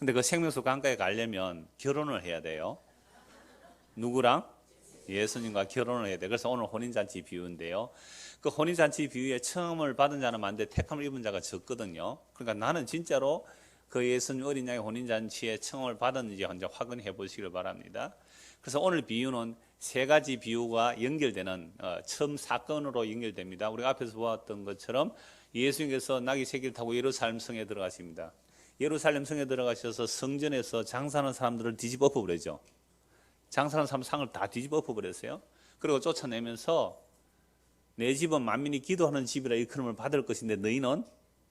근데 그 생명수 강가에 가려면 결혼을 해야 돼요. 누구랑? 예수님과 결혼을 해야 돼. 그래서 오늘 혼인잔치 비유인데요. 그 혼인잔치 비유에 청음을 받은 자는 많은데 택함을 입은 자가 적거든요. 그러니까 나는 진짜로 그 예수님 어린 양의 혼인잔치에 청음을 받았는지 먼저 확인해 보시길 바랍니다. 그래서 오늘 비유는 세 가지 비유가 연결되는 처음 사건으로 연결됩니다. 우리가 앞에서 보았던 것처럼 예수님께서 나귀 새끼를 타고 예루살렘 성에 들어가십니다. 예루살렘 성에 들어가셔서 성전에서 장사하는 사람들을 뒤집어 엎어버리죠. 장사하는 사람 상을 다 뒤집어 엎어버렸어요. 그리고 쫓아내면서 내 집은 만민이 기도하는 집이라 일컬음을 받을 것인데 너희는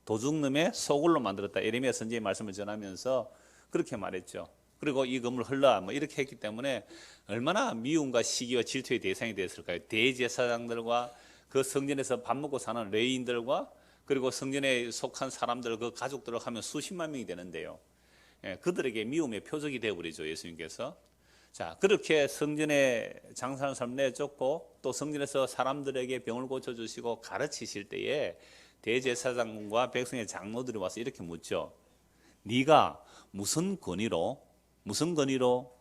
도둑놈의 소굴로 만들었다. 예레미야 선지의 말씀을 전하면서 그렇게 말했죠. 그리고 이 건물 흘러 뭐 이렇게 했기 때문에 얼마나 미움과 시기와 질투의 대상이 되었을까요? 대제사장들과 그 성전에서 밥 먹고 사는 레위인들과 그리고 성전에 속한 사람들 그 가족들을 하면 수십만 명이 되는데요. 그들에게 미움의 표적이 되어버리죠. 예수님께서. 자, 그렇게 성전에 장사하는 사람 내쫓고 또 성전에서 사람들에게 병을 고쳐주시고 가르치실 때에 대제사장과 백성의 장로들이 와서 이렇게 묻죠. 네가 무슨 권위로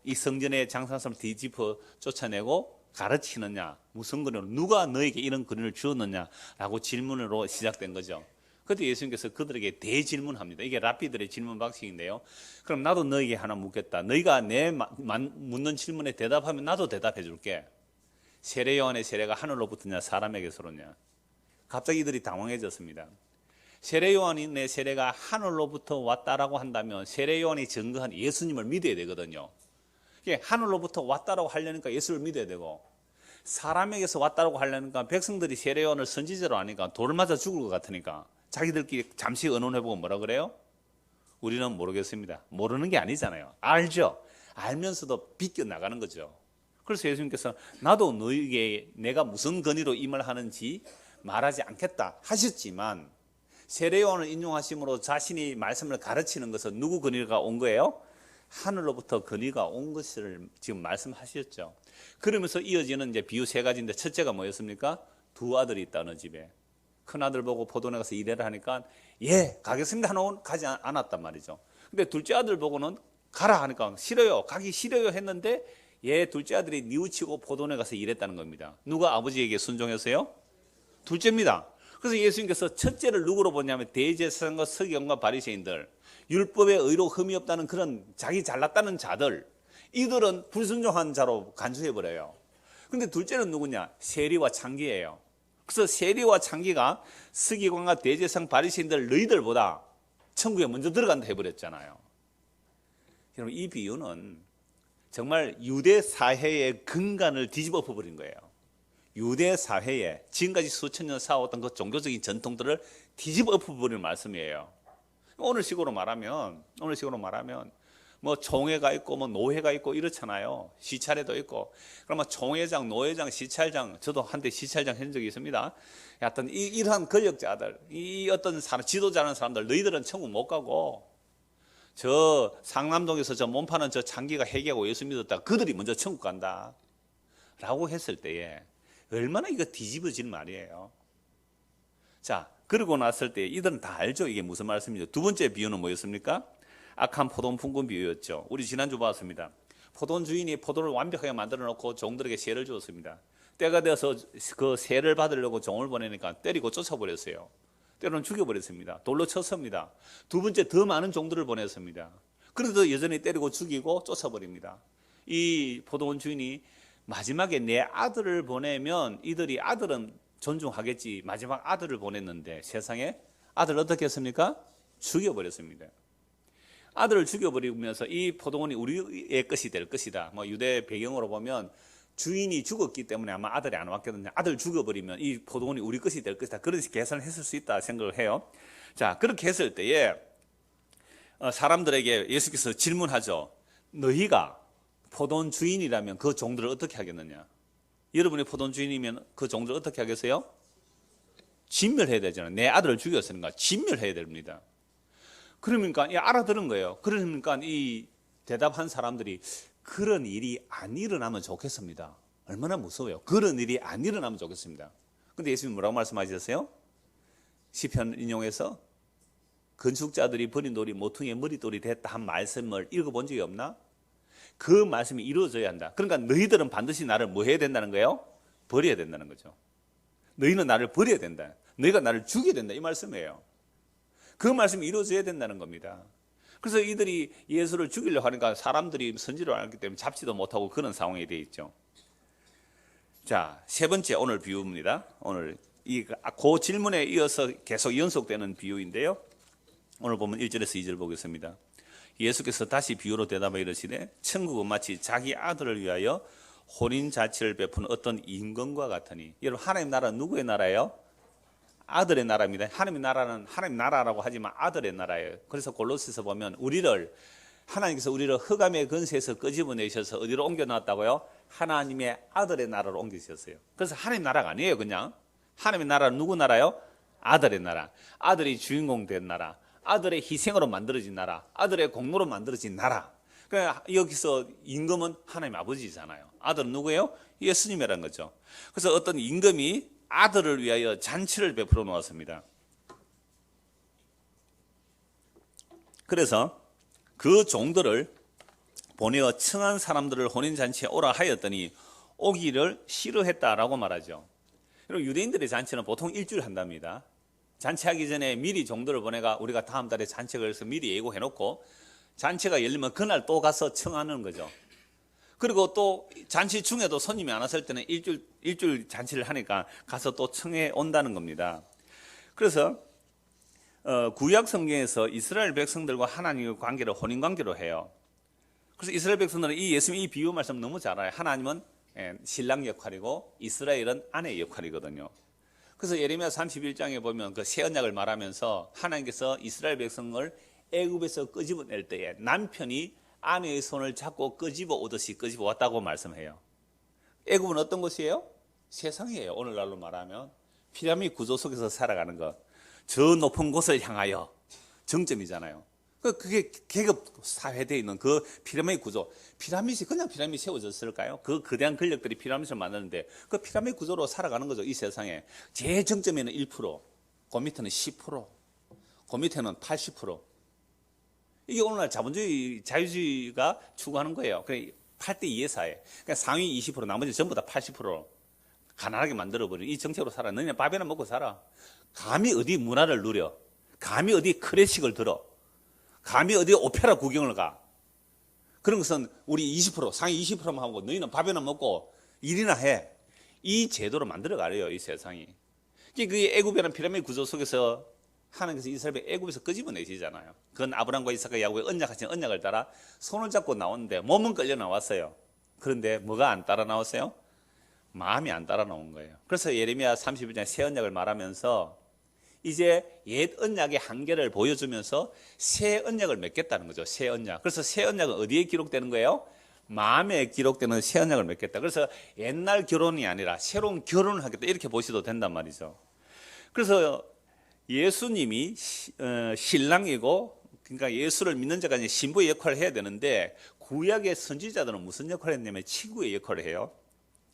이 성전에 장사하는 사람 뒤집어 쫓아내고 가르치느냐? 무슨 권위로? 누가 너에게 이런 권위를 주었느냐라고 질문으로 시작된 거죠. 그때 예수님께서 그들에게 대질문합니다. 이게 랍비들의 질문 방식인데요. 그럼 나도 너에게 하나 묻겠다. 너희가 내 묻는 질문에 대답하면 나도 대답해 줄게. 세례 요한의 세례가 하늘로부터냐 사람에게서로냐? 갑자기 이들이 당황해졌습니다. 세례 요한의 세례가 하늘로부터 왔다라고 한다면 세례 요한이 증거한 예수님을 믿어야 되거든요. 이게 하늘로부터 왔다라고 하려니까 예수를 믿어야 되고 사람에게서 왔다라고 하려니까 백성들이 세례 요한을 선지자로 아니까 돌을 맞아 죽을 것 같으니까 자기들끼리 잠시 의논해보고 뭐라 그래요? 우리는 모르겠습니다. 모르는 게 아니잖아요. 알죠. 알면서도 비껴나가는 거죠. 그래서 예수님께서 나도 너에게 내가 무슨 권위로 이 말 하는지 말하지 않겠다 하셨지만 세례 요한을 인용하심으로 자신이 말씀을 가르치는 것은 누구 권위가 온 거예요? 하늘로부터 권위가 온 것을 지금 말씀하셨죠. 그러면서 이어지는 이제 비유 세 가지인데 첫째가 뭐였습니까? 두 아들이 있다 어느 집에. 큰 아들 보고 포도원에 가서 일해라 하니까 예 가겠습니다 하고는 가지 않았단 말이죠. 근데 둘째 아들 보고는 가라 하니까 싫어요 가기 싫어요 했는데 예 둘째 아들이 뉘우치고 포도원에 가서 일했다는 겁니다. 누가 아버지에게 순종했어요? 둘째입니다. 그래서 예수님께서 첫째를 누구로 보냐면 대제사장과 서기관과 바리새인들, 율법에 의로 흠이 없다는 그런 자기 잘났다는 자들, 이들은 불순종한 자로 간주해버려요. 근데 둘째는 누구냐? 세리와 창기예요. 그래서 세리와 창기가 서기관과 대제사장 바리새인들 너희들보다 천국에 먼저 들어간다 해버렸잖아요. 여러분 이 비유는 정말 유대 사회의 근간을 뒤집어 버린 거예요. 유대 사회에 지금까지 수천 년 쌓아왔던 그 종교적인 전통들을 뒤집어 엎어버리는 말씀이에요. 오늘식으로 말하면 뭐 총회가 있고 뭐 노회가 있고 이렇잖아요. 시찰회도 있고. 그러면 총회장, 노회장, 시찰장, 저도 한때 시찰장 한 적이 있습니다. 하여튼 이러한 권력자들, 이 어떤 사람, 지도자라는 사람들, 너희들은 천국 못 가고 저 상남동에서 저 몸 파는 저 창기가 회개하고 예수 믿었다. 그들이 먼저 천국 간다. 라고 했을 때에 얼마나 이거 뒤집어진 말이에요. 자, 그러고 났을 때 이들은 다 알죠. 이게 무슨 말씀이죠. 두 번째 비유는 뭐였습니까? 악한 포도원 품꾼 비유였죠. 우리 지난주 봤습니다. 포도원 주인이 포도를 완벽하게 만들어 놓고 종들에게 세를 주었습니다. 때가 되어서 그 세를 받으려고 종을 보내니까 때리고 쫓아버렸어요. 때로는 죽여버렸습니다. 돌로 쳤습니다. 두 번째 더 많은 종들을 보냈습니다. 그래도 여전히 때리고 죽이고 쫓아버립니다. 이 포도원 주인이 마지막에 내 아들을 보내면 이들이 아들은 존중하겠지. 마지막 아들을 보냈는데 세상에 아들 어떻게 했습니까? 죽여버렸습니다. 아들을 죽여버리면서 이 포도원이 우리의 것이 될 것이다. 뭐 유대 배경으로 보면 주인이 죽었기 때문에 아마 아들이 안 왔거든요. 아들 죽여버리면 이 포도원이 우리 것이 될 것이다. 그런 계산을 했을 수 있다 생각을 해요. 자, 그렇게 했을 때에 사람들에게 예수께서 질문하죠. 너희가 포도원 주인이라면 그 종들을 어떻게 하겠느냐? 여러분이 포도원 주인이면 그 종들을 어떻게 하겠어요? 진멸해야 되잖아요. 내 아들을 죽였으니까 진멸해야 됩니다. 그러니까 알아들은 거예요. 그러니까 이 대답한 사람들이 그런 일이 안 일어나면 좋겠습니다. 얼마나 무서워요. 그런 일이 안 일어나면 좋겠습니다. 근데 예수님이 뭐라고 말씀하셨어요? 시편 인용해서 건축자들이 버린 돌이 모퉁이의 머릿돌이 됐다 한 말씀을 읽어본 적이 없나? 그 말씀이 이루어져야 한다. 그러니까 너희들은 반드시 나를 뭐 해야 된다는 거예요? 버려야 된다는 거죠. 너희는 나를 버려야 된다. 너희가 나를 죽여야 된다. 이 말씀이에요. 그 말씀이 이루어져야 된다는 겁니다. 그래서 이들이 예수를 죽이려고 하니까 사람들이 선지를 알기 때문에 잡지도 못하고 그런 상황이 되어 있죠. 자, 세 번째 오늘 비유입니다. 오늘 그 질문에 이어서 계속 연속되는 비유인데요. 오늘 보면 1절에서 2절 보겠습니다. 예수께서 다시 비유로 대답하여 이르시되 천국은 마치 자기 아들을 위하여 혼인잔치를 베푸는 어떤 임금과 같으니. 여러분, 하나님 나라는 누구의 나라예요? 아들의 나라입니다. 하나님의 나라는 하나님 나라라고 하지만 아들의 나라예요. 그래서 골로새서 보면 하나님께서 우리를 흑암의 근세에서 끄집어내셔서 어디로 옮겨놨다고요? 하나님의 아들의 나라로 옮기셨어요. 그래서 하나님 나라가 아니에요. 그냥 하나님의 나라는 누구 나라요? 아들의 나라. 아들이 주인공 된 나라. 아들의 희생으로 만들어진 나라. 아들의 공로로 만들어진 나라. 그러니까 여기서 임금은 하나님 아버지잖아요. 아들은 누구예요? 예수님이라는 거죠. 그래서 어떤 임금이 아들을 위하여 잔치를 베풀어 놓았습니다. 그래서 그 종들을 보내어 청한 사람들을 혼인잔치에 오라 하였더니 오기를 싫어했다라고 말하죠. 그리고 유대인들의 잔치는 보통 일주일 한답니다. 잔치하기 전에 미리 종들을 보내가 우리가 다음 달에 잔치가 해서 미리 예고해놓고 잔치가 열리면 그날 또 가서 청하는 거죠. 그리고 또 잔치 중에도 손님이 안 왔을 때는 일주일 잔치를 하니까 가서 또 청해 온다는 겁니다. 그래서 구약 성경에서 이스라엘 백성들과 하나님의 관계를 혼인 관계로 해요. 그래서 이스라엘 백성들은 이 예수님 이 비유 말씀 너무 잘 알아요. 하나님은 신랑 역할이고 이스라엘은 아내 역할이거든요. 그래서 예레미야 31장에 보면 그 새 언약을 말하면서 하나님께서 이스라엘 백성을 애굽에서 끄집어낼 때에 남편이 아내의 손을 잡고 끄집어 오듯이 끄집어 왔다고 말씀해요. 애굽은 어떤 곳이에요? 세상이에요. 오늘날로 말하면 피라미드 구조 속에서 살아가는 것. 저 높은 곳을 향하여 정점이잖아요. 그게 계급 사회되어 있는 그 피라미드 구조. 피라미드이 그냥 피라미드 세워졌을까요? 그 거대한 권력들이 피라미드를 만드는데 그 피라미드 구조로 살아가는 거죠. 이 세상에. 제 정점에는 1%, 그 밑에는 10%, 그 밑에는 80%. 이게 오늘날 자본주의, 자유주의가 추구하는 거예요. 8대 2의 사회. 그러니까 상위 20%, 나머지 전부 다 80% 가난하게 만들어버리는 이 정책으로 살아. 너네 밥이나 먹고 살아. 감히 어디 문화를 누려. 감히 어디 클래식을 들어. 감히 어디 오페라 구경을 가. 그런 것은 우리 20%, 상위 20%만 하고 너희는 밥이나 먹고 일이나 해. 이 제도로 만들어가래요, 이 세상이. 그게 애굽이라는 피라미드 구조 속에서 하나님께서 이스라엘 애굽에서 끄집어내시잖아요. 그건 아브라함과 이삭과 야곱의 언약하신 언약을 따라 손을 잡고 나오는데 몸은 끌려 나왔어요. 그런데 뭐가 안 따라 나왔어요? 마음이 안 따라 나온 거예요. 그래서 예레미야 31장 새 언약을 말하면서 이제 옛 언약의 한계를 보여주면서 새 언약을 맺겠다는 거죠. 새 언약. 그래서 새 언약은 어디에 기록되는 거예요? 마음에 기록되는 새 언약을 맺겠다. 그래서 옛날 결혼이 아니라 새로운 결혼을 하겠다. 이렇게 보셔도 된단 말이죠. 그래서 예수님이 신랑이고, 그러니까 예수를 믿는 자가 이제 신부의 역할을 해야 되는데, 구약의 선지자들은 무슨 역할을 했냐면 친구의 역할을 해요.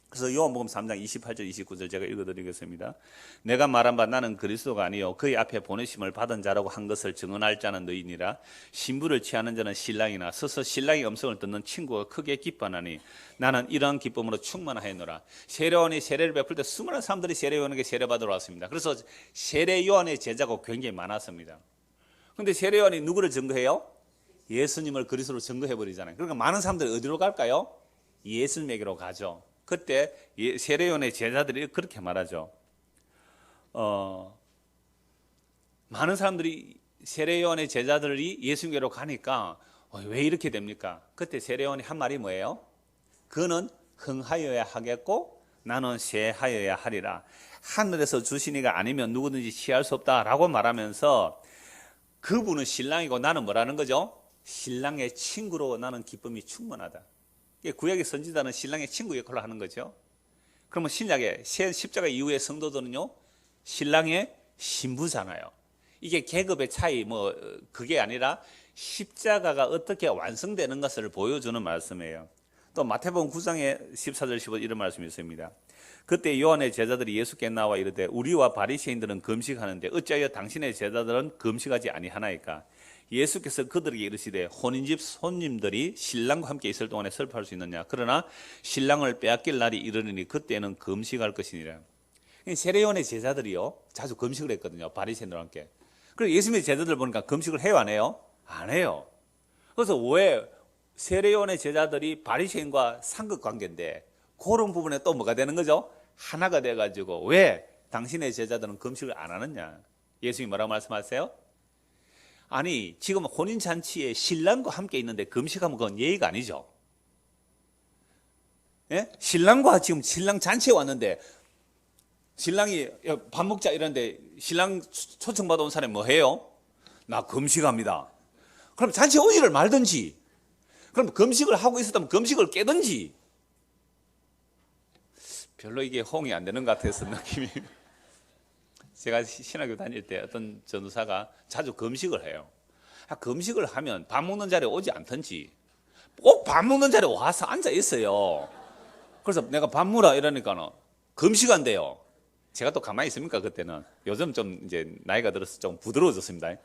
그래서 요한복음 3장 28절 29절 제가 읽어드리겠습니다. 내가 말한 바 나는 그리스도가 아니요 그의 앞에 보내심을 받은 자라고 한 것을 증언할 자는 너희니라. 신부를 취하는 자는 신랑이나 서서 신랑의 음성을 듣는 친구가 크게 기뻐하나니 나는 이러한 기쁨으로 충만하였노라. 세례요한이 세례를 베풀 때 수많은 사람들이 세례요한에게 세례받으러 왔습니다. 그래서 세례요한의 제자가 굉장히 많았습니다. 그런데 세례요한이 누구를 증거해요? 예수님을 그리스도로 증거해버리잖아요. 그러니까 많은 사람들이 어디로 갈까요? 예수님에게로 가죠. 그때 세례요한의 제자들이 그렇게 말하죠. 많은 사람들이 세례요한의 제자들이 예수님께로 가니까 왜 이렇게 됩니까? 그때 세례요한이 한 말이 뭐예요? 그는 흥하여야 하겠고 나는 쇠하여야 하리라. 하늘에서 주신 이가 아니면 누구든지 취할 수 없다라고 말하면서 그분은 신랑이고 나는 뭐라는 거죠? 신랑의 친구로 나는 기쁨이 충만하다. 구약의 선지자는 신랑의 친구 역할을 하는 거죠. 그러면 신약의 십자가 이후의 성도들은요, 신랑의 신부잖아요. 이게 계급의 차이 그게 아니라 십자가가 어떻게 완성되는 것을 보여주는 말씀이에요. 또 마태복음 9장에 14절 15절 이런 말씀이 있습니다. 그때 요한의 제자들이 예수께 나와 이르되 우리와 바리새인들은 금식하는데 어찌하여 당신의 제자들은 금식하지 아니하나이까. 예수께서 그들에게 이르시되 혼인집 손님들이 신랑과 함께 있을 동안에 슬퍼할 수 있느냐. 그러나 신랑을 빼앗길 날이 이르리니 그때는 금식할 것이니라. 세례요한의 제자들이요 자주 금식을 했거든요. 바리새인들과 함께. 그리고 예수님의 제자들 보니까 금식을 해요 안 해요? 안 해요. 그래서 왜 세례요한의 제자들이 바리새인과 상급 관계인데 그런 부분에 또 뭐가 되는 거죠? 하나가 돼가지고 왜 당신의 제자들은 금식을 안 하느냐. 예수님이 뭐라고 말씀하세요? 아니 지금 혼인잔치에 신랑과 함께 있는데 금식하면 그건 예의가 아니죠. 예? 신랑과 지금 신랑 잔치에 왔는데 신랑이 밥 먹자 이러는데 신랑 초청받아 온 사람이 뭐 해요? 나 금식합니다. 그럼 잔치에 오지를 말든지, 그럼 금식을 하고 있었다면 금식을 깨든지. 별로 이게 호응이 안 되는 것 같아서 느낌이. 제가 신학교 다닐 때 어떤 전도사가 자주 금식을 해요. 금식을 하면 밥 먹는 자리에 오지 않든지 꼭 밥 먹는 자리에 와서 앉아 있어요. 그래서 내가 밥 먹으라 이러니까는 금식한대요. 제가 또 가만히 있습니까 그때는. 요즘 좀 이제 나이가 들어서 좀 부드러워졌습니다.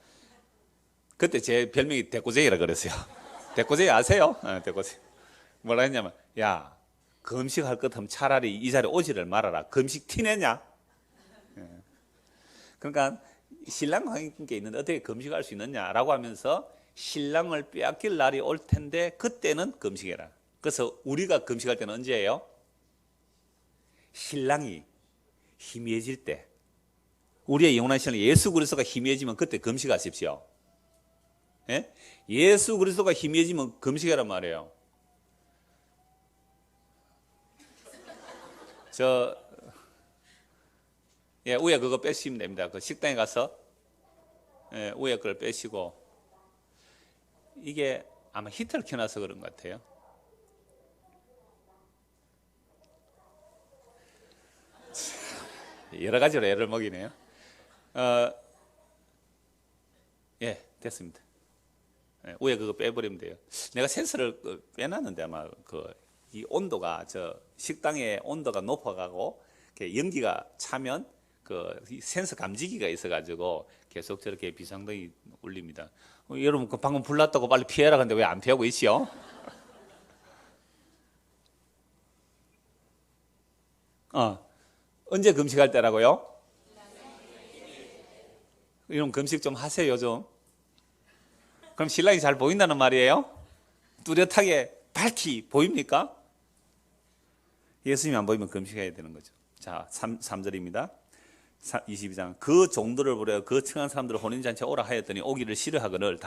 그때 제 별명이 대꼬쟁이라 그랬어요. 대꼬쟁이 아세요? 대꼬쟁이. 뭐라 했냐면 야 금식할 것 같으면 차라리 이 자리에 오지를 말아라. 금식 티내냐? 그러니까 신랑과 함께 있는데 어떻게 금식할 수 있느냐라고 하면서 신랑을 빼앗길 날이 올 텐데 그때는 금식해라. 그래서 우리가 금식할 때는 언제예요? 신랑이 희미해질 때. 우리의 영원한 신랑 예수 그리스도가 희미해지면 그때 금식하십시오. 예? 예수 그리스도가 희미해지면 금식하란 말이에요. 우에 그거 빼시면 됩니다. 그 식당에 가서 우에 그걸 빼시고. 이게 아마 히터를 켜놔서 그런 것 같아요. 여러 가지로 애를 먹이네요. 됐습니다. 우에 그거 빼버리면 돼요. 내가 센서를 빼놨는데 아마 이 온도가 식당의 온도가 높아가고 연기가 차면 센서 감지기가 있어가지고 계속 저렇게 비상등이 울립니다. 여러분 방금 불 났다고 빨리 피해라 근데 왜 안 피하고 있지요? 언제 금식할 때라고요? 이런 금식 좀 하세요 요즘. 그럼 신랑이 잘 보인다는 말이에요? 뚜렷하게 밝히 보입니까? 예수님이 안 보이면 금식해야 되는 거죠. 자, 3절입니다. 22장. 그 종들을 보려 그 청한 사람들을 혼인잔치에 오라 하였더니 오기를 싫어하거늘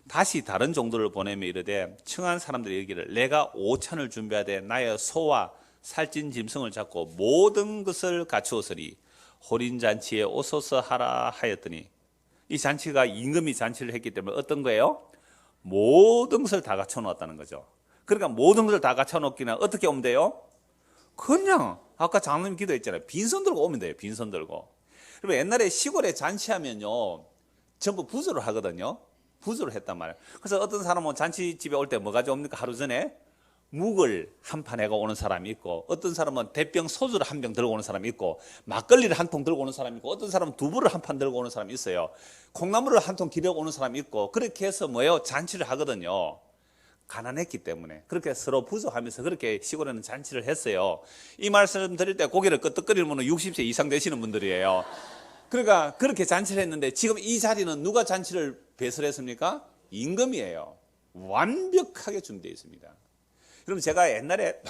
다시 다른 종들을 보내며 이르되 청한 사람들이 이르기를 내가 오찬을 준비하되 나의 소와 살찐 짐승을 잡고 모든 것을 갖추었으니 혼인잔치에 오소서 하라 하였더니 이 잔치가 임금이 잔치를 했기 때문에 어떤 거예요? 모든 것을 다 갖춰 놓았다는 거죠. 그러니까 모든 것을 다 갖춰 놓기는 어떻게 오면 돼요? 그냥 아까 장로님 기도했잖아요. 빈손 들고 오면 돼요. 빈손 들고. 그리고 옛날에 시골에 잔치하면요 전부 부조를 하거든요. 부조를 했단 말이에요. 그래서 어떤 사람은 잔치집에 올 때 뭐 가져옵니까? 하루 전에 묵을 한 판 해가 오는 사람이 있고, 어떤 사람은 대병 소주를 한 병 들고 오는 사람이 있고, 막걸리를 한 통 들고 오는 사람이 있고, 어떤 사람은 두부를 한 판 들고 오는 사람이 있어요. 콩나물을 한 통 기르고 오는 사람이 있고, 그렇게 해서 뭐예요? 잔치를 하거든요. 가난했기 때문에. 그렇게 서로 부조하면서 그렇게 시골에는 잔치를 했어요. 이 말씀 드릴 때 고개를 끄덕거리는 분은 60세 이상 되시는 분들이에요. 그러니까 그렇게 잔치를 했는데 지금 이 자리는 누가 잔치를 배설했습니까? 임금이에요. 완벽하게 준비되어 있습니다. 그럼 제가 옛날에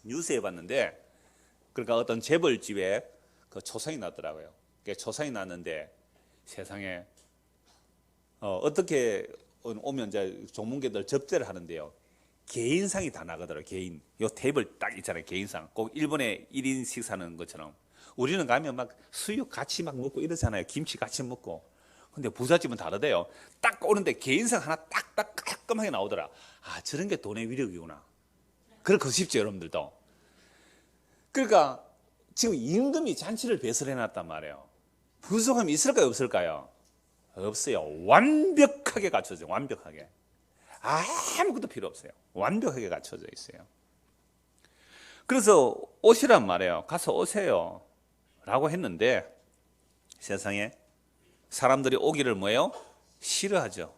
뉴스에 봤는데, 그러니까 어떤 재벌집에 초상이 났더라고요. 초상이 났는데 세상에 어떻게 오면 이제 종문계들 접대를 하는데요. 개인상이 다 나가더라고요. 개인. 요 테이블 딱 있잖아요. 개인상. 꼭 일본에 1인 식사하는 것처럼. 우리는 가면 막 수육 같이 막 먹고 이러잖아요. 김치 같이 먹고. 근데 부잣집은 다르대요. 딱 오는데 개인상 하나 딱딱 깔끔하게 나오더라. 아, 저런 게 돈의 위력이구나. 그렇게 싶죠, 여러분들도. 그러니까 지금 임금이 잔치를 배설해 놨단 말이에요. 부족함이 있을까요, 없을까요? 없어요. 완벽하게 갖춰져. 완벽하게. 아무것도 필요 없어요. 완벽하게 갖춰져 있어요. 그래서 오시란 말이에요. 가서 오세요 라고 했는데 세상에 사람들이 오기를 뭐예요? 싫어하죠.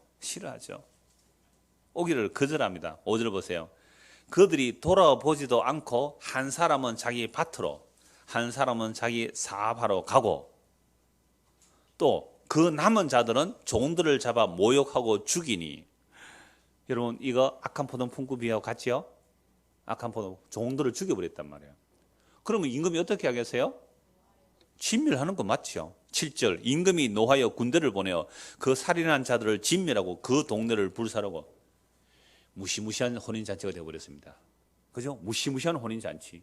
오기를 거절합니다. 5절 보세요. 그들이 돌아보지도 않고 한 사람은 자기 밭으로 한 사람은 자기 사업하러 가고 또 그 남은 자들은 종들을 잡아 모욕하고 죽이니. 여러분 이거 악한 포도 품고 비하고 같지요? 악한 포도 종들을 죽여버렸단 말이에요. 그러면 임금이 어떻게 하겠어요? 진멸하는 거 맞죠? 7절 임금이 노하여 군대를 보내어 그 살인한 자들을 진멸하고 그 동네를 불사르고. 무시무시한 혼인잔치가 되어버렸습니다. 그죠? 무시무시한 혼인잔치.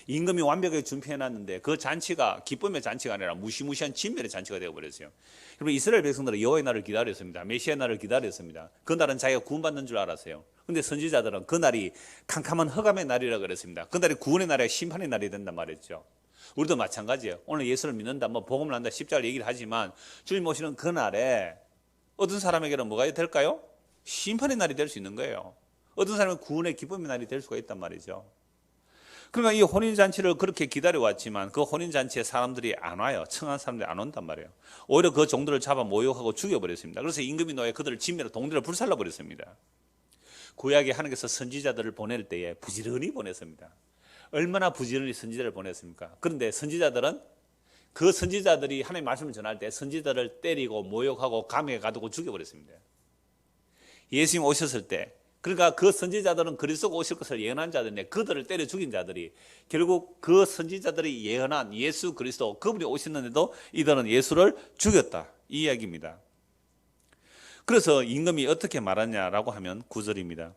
임금이 완벽하게 준비해놨는데 그 잔치가 기쁨의 잔치가 아니라 무시무시한 진멸의 잔치가 되어버렸어요. 여러분 이스라엘 백성들은 여호와의 날을 기다렸습니다. 메시아의 날을 기다렸습니다. 그 날은 자기가 구원받는 줄 알았어요. 그런데 선지자들은 그 날이 캄캄한 흑암의 날이라고 그랬습니다. 그 날이 구원의 날이 심판의 날이 된단 말이죠. 우리도 마찬가지예요. 오늘 예수를 믿는다, 뭐 복음을 한다, 십자가를 얘기를 하지만 주님 오시는 그 날에 어떤 사람에게는 뭐가 될까요? 심판의 날이 될 수 있는 거예요. 어떤 사람은 구원의 기쁨의 날이 될 수가 있단 말이죠. 그러니까 이 혼인잔치를 그렇게 기다려왔지만 그 혼인잔치에 사람들이 안 와요. 청한 사람들이 안 온단 말이에요. 오히려 그 종들을 잡아 모욕하고 죽여버렸습니다. 그래서 임금이 노예 그들을 진멸하고 동네를 불살라버렸습니다. 구약에 하나님께서 선지자들을 보낼 때에 부지런히 보냈습니다. 얼마나 부지런히 선지자를 보냈습니까? 그런데 선지자들은 그 선지자들이 하나님의 말씀을 전할 때 선지자들을 때리고 모욕하고 감옥에 가두고 죽여버렸습니다. 예수님 오셨을 때 그러니까 그 선지자들은 그리스도가 오실 것을 예언한 자들인데 그들을 때려 죽인 자들이 결국 그 선지자들이 예언한 예수 그리스도 그분이 오셨는데도 이들은 예수를 죽였다 이 이야기입니다. 그래서 임금이 어떻게 말하냐라고 하면 9절입니다.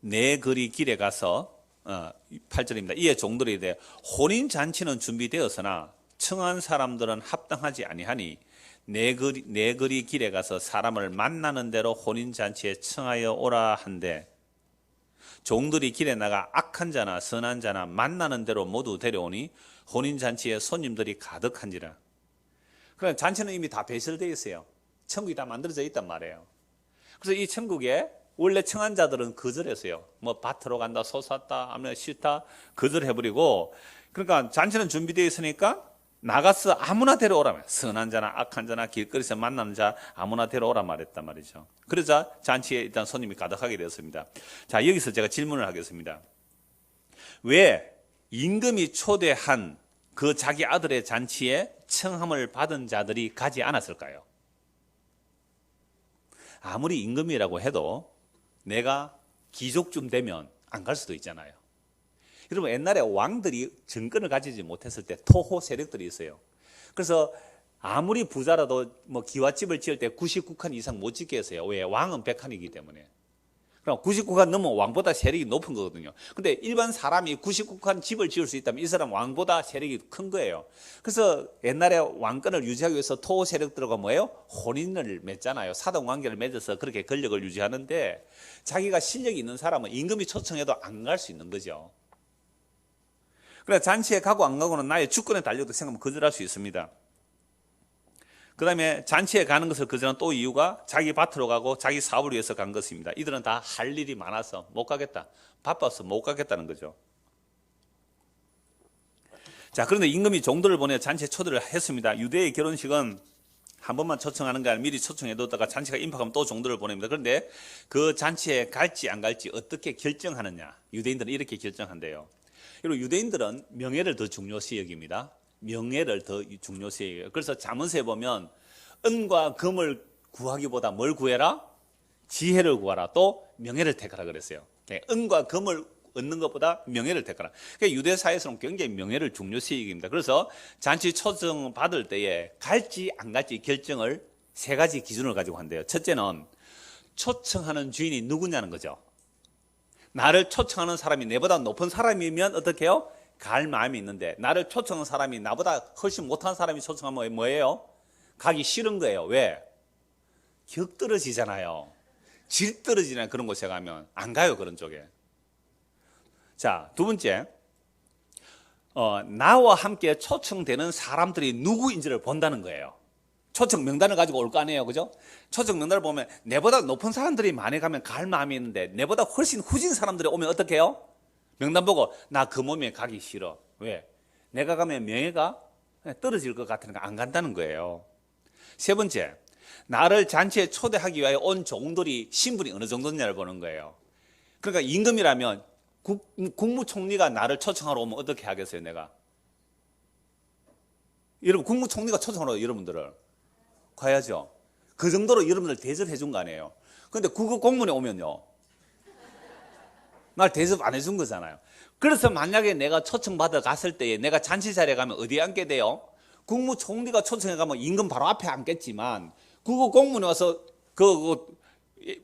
내 거리 길에 가서 8절입니다. 이에 종들이 이르되 혼인잔치는 준비되었으나 청한 사람들은 합당하지 아니하니 내 거리 길에 가서 사람을 만나는 대로 혼인잔치에 청하여 오라 한데 종들이 길에 나가 악한 자나 선한 자나 만나는 대로 모두 데려오니 혼인잔치에 손님들이 가득한지라. 그러니까 잔치는 이미 다 배설되어 있어요. 천국이 다 만들어져 있단 말이에요. 그래서 이 천국에 원래 청한 자들은 거절했어요. 뭐 밭으로 간다, 소 샀다, 아니면 싫다 거절해버리고 그러니까 잔치는 준비되어 있으니까 나가서 아무나 데려오라며 선한 자나 악한 자나 길거리에서 만나는 자 아무나 데려오라 말했단 말이죠. 그러자 잔치에 일단 손님이 가득하게 되었습니다. 자 여기서 제가 질문을 하겠습니다. 왜 임금이 초대한 그 자기 아들의 잔치에 청함을 받은 자들이 가지 않았을까요? 아무리 임금이라고 해도 내가 귀족쯤 되면 안 갈 수도 있잖아요. 여러분 옛날에 왕들이 정권을 가지지 못했을 때 토호 세력들이 있어요. 그래서 아무리 부자라도 뭐 기와집을 지을 때 99칸 이상 못 짓게 했어요. 왜? 왕은 100칸이기 때문에. 그럼 99칸 넘으면 왕보다 세력이 높은 거거든요. 근데 일반 사람이 99칸 집을 지을 수 있다면 이 사람 왕보다 세력이 큰 거예요. 그래서 옛날에 왕권을 유지하기 위해서 토호 세력들과 뭐예요? 혼인을 맺잖아요. 사돈 관계를 맺어서 그렇게 권력을 유지하는데 자기가 실력이 있는 사람은 임금이 초청해도 안 갈 수 있는 거죠. 그래 잔치에 가고 안 가고는 나의 주권에 달려도 생각하면 거절할 수 있습니다. 그 다음에 잔치에 가는 것을 거절한 또 이유가 자기 밭으로 가고 자기 사업을 위해서 간 것입니다. 이들은 다 할 일이 많아서 못 가겠다. 바빠서 못 가겠다는 거죠. 자, 그런데 임금이 종들을 보내 잔치에 초대를 했습니다. 유대의 결혼식은 한 번만 초청하는 게 아니라 미리 초청해뒀다가 잔치가 임박하면 또 종들을 보냅니다. 그런데 그 잔치에 갈지 안 갈지 어떻게 결정하느냐. 유대인들은 이렇게 결정한대요. 그리고 유대인들은 명예를 더 중요시 여깁니다. 명예를 더 중요시 여겨요. 그래서 잠언서에 보면 은과 금을 구하기보다 뭘 구해라? 지혜를 구하라. 또 명예를 택하라 그랬어요. 은과 금을 얻는 것보다 명예를 택하라. 그러니까 유대 사회에서는 굉장히 명예를 중요시 여깁니다. 그래서 잔치 초청 받을 때에 갈지 안 갈지 결정을 세 가지 기준을 가지고 한대요. 첫째는 초청하는 주인이 누구냐는 거죠. 나를 초청하는 사람이 내보다 높은 사람이면 어떻게 해요? 갈 마음이 있는데 나를 초청한 사람이 나보다 훨씬 못한 사람이 초청하면 뭐예요? 가기 싫은 거예요. 왜? 격 떨어지잖아요. 질 떨어지잖아요. 그런 곳에 가면 안 가요. 그런 쪽에. 자, 두 번째 나와 함께 초청되는 사람들이 누구인지를 본다는 거예요. 초청 명단을 가지고 올 거 아니에요, 그죠? 초청 명단을 보면 내보다 높은 사람들이 많이 가면 갈 마음이 있는데 내보다 훨씬 후진 사람들이 오면 어떻게 해요? 명단 보고 나 그 몸에 가기 싫어. 왜? 내가 가면 명예가 떨어질 것 같으니까 안 간다는 거예요. 세 번째, 나를 잔치에 초대하기 위하여 온 종들이 신분이 어느 정도냐를 보는 거예요. 그러니까 임금이라면 국무총리가 나를 초청하러 오면 어떻게 하겠어요, 내가? 여러분, 국무총리가 초청하러 여러분들을 가야죠. 그 정도로 여러분들 대접해 준 거 아니에요. 그런데 국어 공무원에 오면요, 날 대접 안 해준 거잖아요. 그래서 만약에 내가 초청받아 갔을 때에 내가 잔치 자리에 가면 어디에 앉게 돼요? 국무총리가 초청해 가면 임금 바로 앞에 앉겠지만 국어 공무원에 와서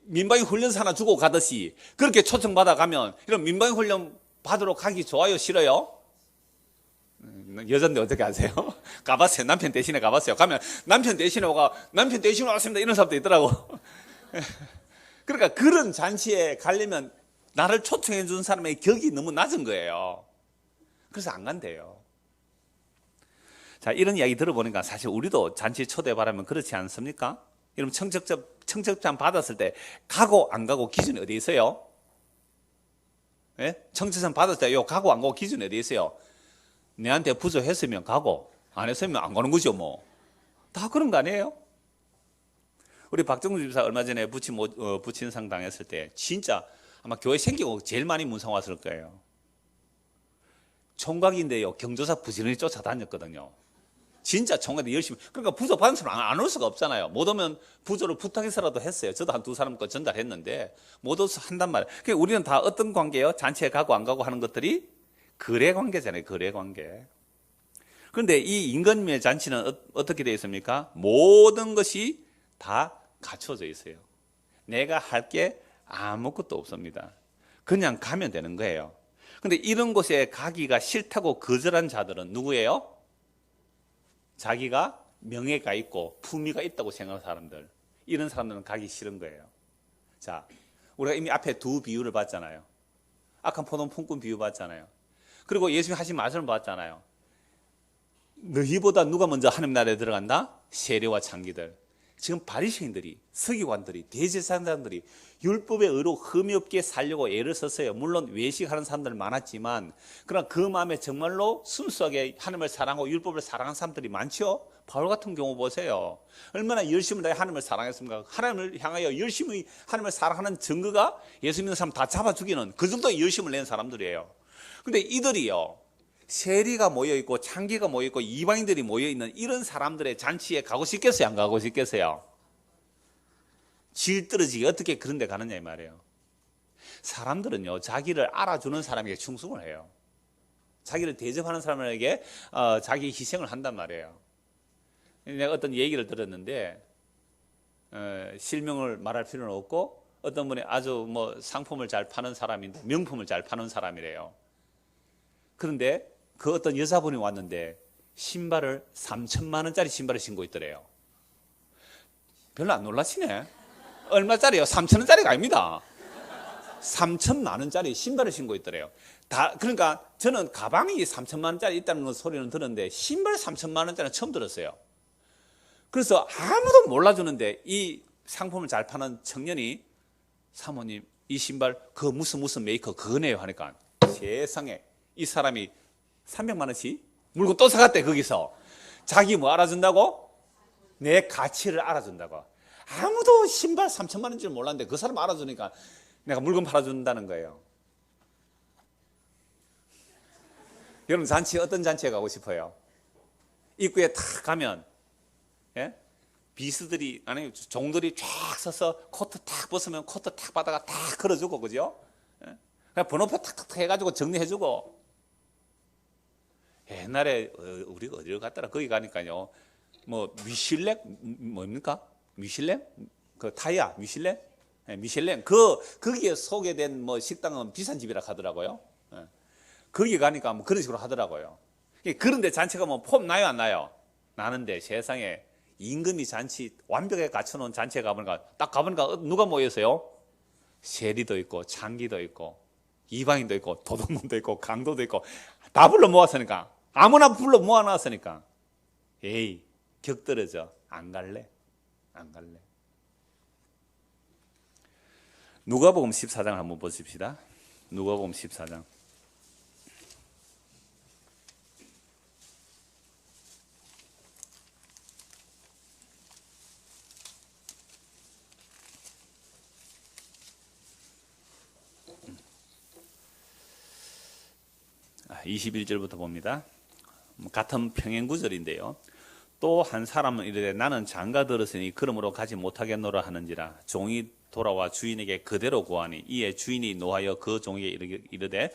민방위 훈련소 하나 주고 가듯이 그렇게 초청받아 가면 이런 민방위 훈련 받으러 가기 좋아요, 싫어요? 여잔데 어떻게 하세요? 가봤어요. 남편 대신에 가봤어요. 가면 남편 대신에 왔습니다. 이런 사람도 있더라고. 그러니까 그런 잔치에 가려면 나를 초청해 준 사람의 격이 너무 낮은 거예요. 그래서 안 간대요. 자, 이런 이야기 들어보니까 사실 우리도 잔치 초대받으면 그렇지 않습니까? 여러분, 청첩장 받았을 때 가고 안 가고 기준이 어디 있어요? 예? 청첩장 받았을 때 요 가고 안 가고 기준이 어디 있어요? 내한테 부조했으면 가고 안 했으면 안 가는 거죠, 뭐. 다 그런 거 아니에요? 우리 박정주 집사 얼마 전에 부친상 당했을 때 진짜 아마 교회 생기고 제일 많이 문상 왔을 거예요. 총각인데요, 경조사 부지런히 쫓아다녔거든요. 진짜 총각이 열심히. 그러니까 부조 받은 사람 안 올 수가 없잖아요. 못 오면 부조를 부탁해서라도 했어요. 저도 한 두 사람 거 전달했는데 못 와서 한단 말이에요. 그러니까 우리는 다 어떤 관계예요? 잔치에 가고 안 가고 하는 것들이 거래 관계잖아요. 거래 관계. 그런데 이 임금님의 잔치는 어떻게 되어 있습니까? 모든 것이 다 갖춰져 있어요. 내가 할 게 아무것도 없습니다. 그냥 가면 되는 거예요. 그런데 이런 곳에 가기가 싫다고 거절한 자들은 누구예요? 자기가 명예가 있고 품위가 있다고 생각하는 사람들. 이런 사람들은 가기 싫은 거예요. 자, 우리가 이미 앞에 두 비유를 봤잖아요. 악한 포도원 품꾼 비유 봤잖아요. 그리고 예수님이 하신 말씀을 봤잖아요. 너희보다 누가 먼저 하나님 나라에 들어간다? 세리와 창기들. 지금 바리새인들이, 서기관들이, 대제사장들이 율법의 의로 흠이 없게 살려고 애를 썼어요. 물론 외식하는 사람들 많았지만 그러나 그 마음에 정말로 순수하게 하나님을 사랑하고 율법을 사랑하는 사람들이 많죠. 바울 같은 경우 보세요. 얼마나 열심히 다해 하나님을 사랑했습니까? 하나님을 향하여 열심히 하나님을 사랑하는 증거가 예수 믿는 사람 다 잡아 죽이는 그 정도의 열심을 낸 사람들이에요. 근데 이들이요, 세리가 모여있고 창기가 모여있고 이방인들이 모여있는 이런 사람들의 잔치에 가고 싶겠어요? 안 가고 싶겠어요? 질 떨어지게 어떻게 그런 데 가느냐 이 말이에요. 사람들은요, 자기를 알아주는 사람에게 충성을 해요. 자기를 대접하는 사람에게 자기 희생을 한단 말이에요. 내가 어떤 얘기를 들었는데 실명을 말할 필요는 없고 어떤 분이 아주 뭐 상품을 잘 파는 사람인데 명품을 잘 파는 사람이래요. 그런데 그 어떤 여자분이 왔는데 신발을 3천만 원짜리 신발을 신고 있더래요. 별로 안 놀라시네. 얼마짜리요? 3천 원짜리가 아닙니다. 3천만 원짜리 신발을 신고 있더래요. 그러니까 저는 가방이 3천만 원짜리 있다는 소리는 들었는데 신발 3천만 원짜리는 처음 들었어요. 그래서 아무도 몰라주는데 이 상품을 잘 파는 청년이 사모님 이 신발 그 무슨 메이커 그거네요 하니까 세상에 이 사람이 300만 원씩 물건 또 사갔대. 거기서 자기 뭐 알아준다고? 내 가치를 알아준다고. 아무도 신발 3천만 원인 줄 몰랐는데 그 사람 알아주니까 내가 물건 팔아준다는 거예요. 여러분 잔치 어떤 잔치에 가고 싶어요? 입구에 탁 가면 비스들이 아니 종들이 쫙 서서 코트 탁 벗으면 코트 탁 받아가 탁 걸어주고 그죠? 그냥 번호표 탁탁탁 해가지고 정리해주고. 옛날에 우리가 어디를 갔더라 거기 가니까요 뭐 미슐랭 뭡니까? 미슐랭? 그 타이야 미슐랭? 미슐랭 거기에 소개된 뭐 식당은 비싼 집이라 하더라고요. 거기 가니까 뭐 그런 식으로 하더라고요. 그런데 잔치가 뭐 폼 나요 안 나요? 나는데 세상에 임금이 잔치 완벽하게 갖춰놓은 잔치에 가보니까 딱 가보니까 누가 모였어요? 세리도 있고 창기도 있고 이방인도 있고 도둑놈도 있고 강도도 있고 다 불러 모았으니까 아무나 불러 모아놨으니까 에이 격 떨어져 안 갈래. 안 갈래. 누가복음 14장 한번 보십시다. 누가복음 14장. 아, 21절부터 봅니다. 같은 평행 구절인데요. 또 한 사람은 이르되 나는 장가 들었으니 그러므로 가지 못하겠노라 하는지라 종이 돌아와 주인에게 그대로 구하니 이에 주인이 노하여 그 종에게 이르되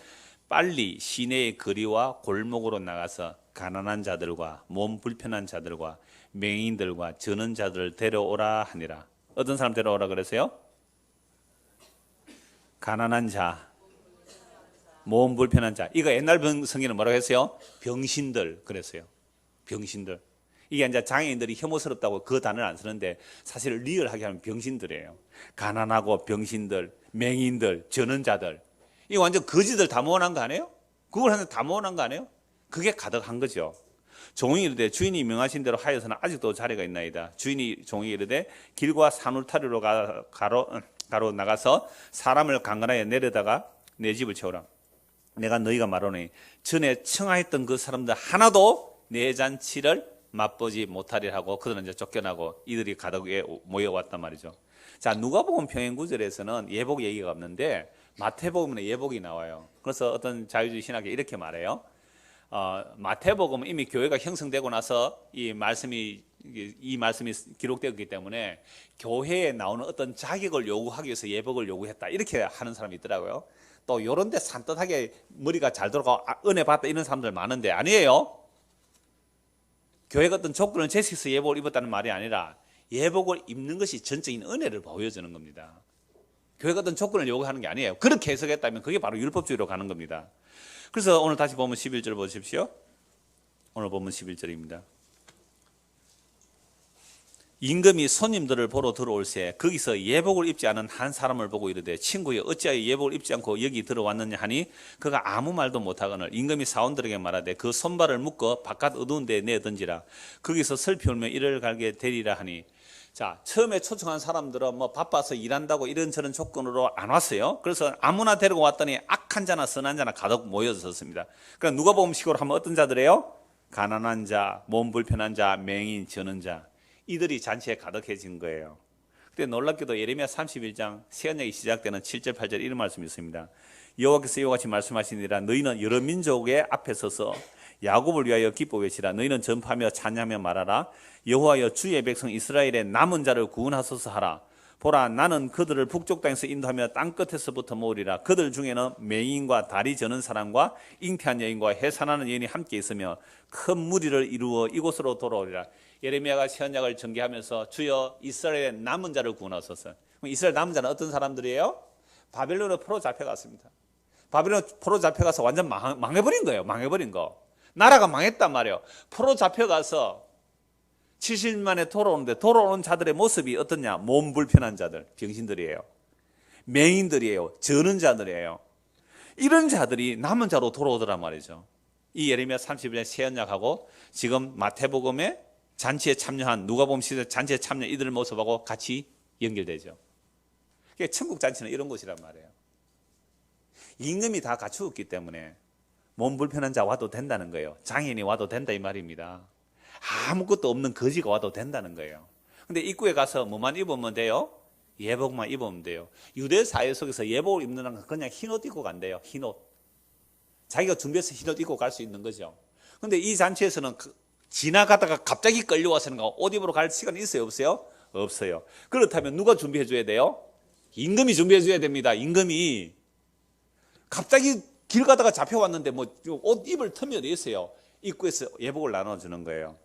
빨리 시내의 거리와 골목으로 나가서 가난한 자들과 몸 불편한 자들과 맹인들과 저는 자들을 데려오라 하니라. 어떤 사람 데려오라 그랬어요? 가난한 자, 몸 불편한 자. 이거 옛날 성경은 뭐라고 했어요? 병신들 그랬어요. 병신들. 이게 이제 장애인들이 혐오스럽다고 그 단어를 안 쓰는데 사실 리얼하게 하면 병신들이에요. 가난하고 병신들, 맹인들, 저는 자들. 이거 완전 거지들 다 모아놓은 거 아니에요? 그걸 하는데 다 모아놓은 거 아니에요? 그게 가득한 거죠. 종이 이르되 주인이 명하신 대로 하여서는 아직도 자리가 있나이다. 주인이 종이 이르되 길과 산울타리로 가로 나가서 사람을 강간하여 내려다가 내 집을 채우라. 내가 너희가 말하노니 전에 청하했던 그 사람들 하나도 내 잔치를 맛보지 못하리라 하고 그들은 이제 쫓겨나고 이들이 가득에 모여왔단 말이죠. 자, 누가복음 평행 구절에서는 예복 얘기가 없는데 마태복음에 예복이 나와요. 그래서 어떤 자유주의 신학에 이렇게 말해요. 마태복음은 이미 교회가 형성되고 나서 이 말씀이 기록되었기 때문에 교회에 나오는 어떤 자격을 요구하기 위해서 예복을 요구했다 이렇게 하는 사람이 있더라고요. 또 요런 데 산뜻하게 머리가 잘 돌아가고 은혜 받다 이런 사람들 많은데 아니에요. 교회가 어떤 조건을 제시해서 예복을 입었다는 말이 아니라 예복을 입는 것이 전적인 은혜를 보여주는 겁니다. 교회가 어떤 조건을 요구하는 게 아니에요. 그렇게 해석했다면 그게 바로 율법주의로 가는 겁니다. 그래서 오늘 다시 보면 11절 보십시오. 오늘 보면 11절입니다. 임금이 손님들을 보러 들어올새 거기서 예복을 입지 않은 한 사람을 보고 이르되 친구여 어찌하여 예복을 입지 않고 여기 들어왔느냐 하니 그가 아무 말도 못하거늘 임금이 사원들에게 말하되 그 손발을 묶어 바깥 어두운 데에 내던지라 거기서 슬피 울며 이를 갈게 되리라 하니. 자, 처음에 초청한 사람들은 뭐 바빠서 일한다고 이런저런 조건으로 안 왔어요. 그래서 아무나 데리고 왔더니 악한 자나 선한 자나 가득 모여졌습니다. 그러니까 누가복음식으로 하면 어떤 자들이에요? 가난한 자, 몸 불편한 자, 맹인, 저는 자. 이들이 잔치에 가득해진 거예요. 근데 놀랍게도 예레미야 31장 새언약이 시작되는 7절 8절 이런 말씀이 있습니다. 여호와께서 이와 같이 말씀하시니라 너희는 여러 민족의 앞에 서서 야곱을 위하여 기뻐 외치라. 너희는 전파하며 찬양하며 말하라. 여호와여 주의 백성 이스라엘의 남은 자를 구원하소서 하라. 보라 나는 그들을 북쪽 땅에서 인도하며 땅끝에서부터 모으리라. 그들 중에는 맹인과 다리 저는 사람과 잉태한 여인과 해산하는 여인이 함께 있으며 큰 무리를 이루어 이곳으로 돌아오리라. 예레미야가 새언약을 전개하면서 주여 이스라엘의 남은 자를 구원하소서. 이스라엘 남은 자는 어떤 사람들이에요? 바벨론에 포로 잡혀갔습니다. 바벨론 포로 잡혀가서 완전 망해버린 거예요. 망해버린 거. 나라가 망했단 말이에요. 포로 잡혀가서 70년 만에 돌아오는데 돌아오는 자들의 모습이 어떠냐? 몸 불편한 자들, 병신들이에요. 맹인들이에요. 저는 자들이에요. 이런 자들이 남은 자로 돌아오더란 말이죠. 이 예레미야 31년 새언약하고 지금 마태복음에 잔치에 참여한 누가복음 시대 잔치에 참여 이들의 모습하고 같이 연결되죠. 그러니까 천국 잔치는 이런 곳이란 말이에요. 임금이 다 갖추었기 때문에 몸 불편한 자 와도 된다는 거예요. 장애인이 와도 된다 이 말입니다. 아무것도 없는 거지가 와도 된다는 거예요. 근데 입구에 가서 뭐만 입으면 돼요? 예복만 입으면 돼요. 유대 사회 속에서 예복을 입는 건 그냥 흰옷 입고 간대요. 흰옷. 자기가 준비해서 흰옷 입고 갈 수 있는 거죠. 근데 이 잔치에서는 지나가다가 갑자기 끌려와서는 옷 입으러 갈 시간이 있어요? 없어요? 없어요. 그렇다면 누가 준비해 줘야 돼요? 임금이 준비해 줘야 됩니다. 임금이. 갑자기 길 가다가 잡혀왔는데 뭐 옷 입을 틈이 어디 있어요? 입구에서 예복을 나눠주는 거예요.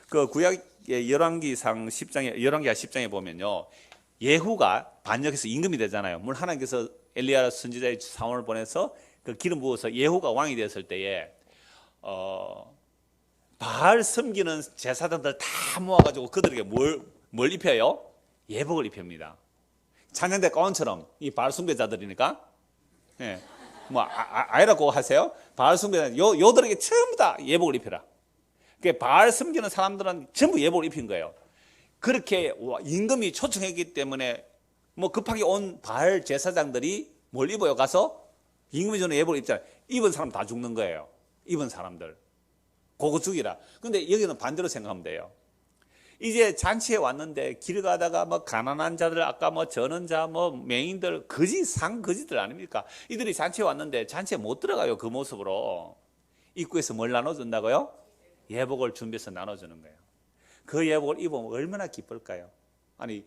그 구약의 열왕기상 10장에, 열왕기하 10장에 보면요. 예후가 반역해서 임금이 되잖아요. 물론 하나님께서 엘리야 선지자의 사원을 보내서 그 기름 부어서 예후가 왕이 되었을 때에, 바알 섬기는 제사장들 다 모아가지고 그들에게 뭘 입혀요? 예복을 입힙니다. 찬양대 가운처럼 이 바알 숭배자들이니까. 예. 뭐 아니라고 하세요? 바알 숭배자 요들에게 전부 다 예복을 입혀라. 그 바알 섬기는 사람들은 전부 예복을 입힌 거예요. 그렇게 임금이 초청했기 때문에 뭐 급하게 온 바알 제사장들이 뭘 입어요? 가서 임금이 주는 예복을 입잖아요. 입은 사람 다 죽는 거예요. 입은 사람들. 그거 죽이라. 근데 여기는 반대로 생각하면 돼요. 이제 잔치에 왔는데 길 가다가 뭐 가난한 자들, 아까 뭐 전원자, 뭐 맹인들, 거지들 아닙니까? 이들이 잔치에 왔는데 잔치에 못 들어가요. 그 모습으로. 입구에서 뭘 나눠준다고요? 예복을 준비해서 나눠주는 거예요. 그 예복을 입으면 얼마나 기쁠까요? 아니,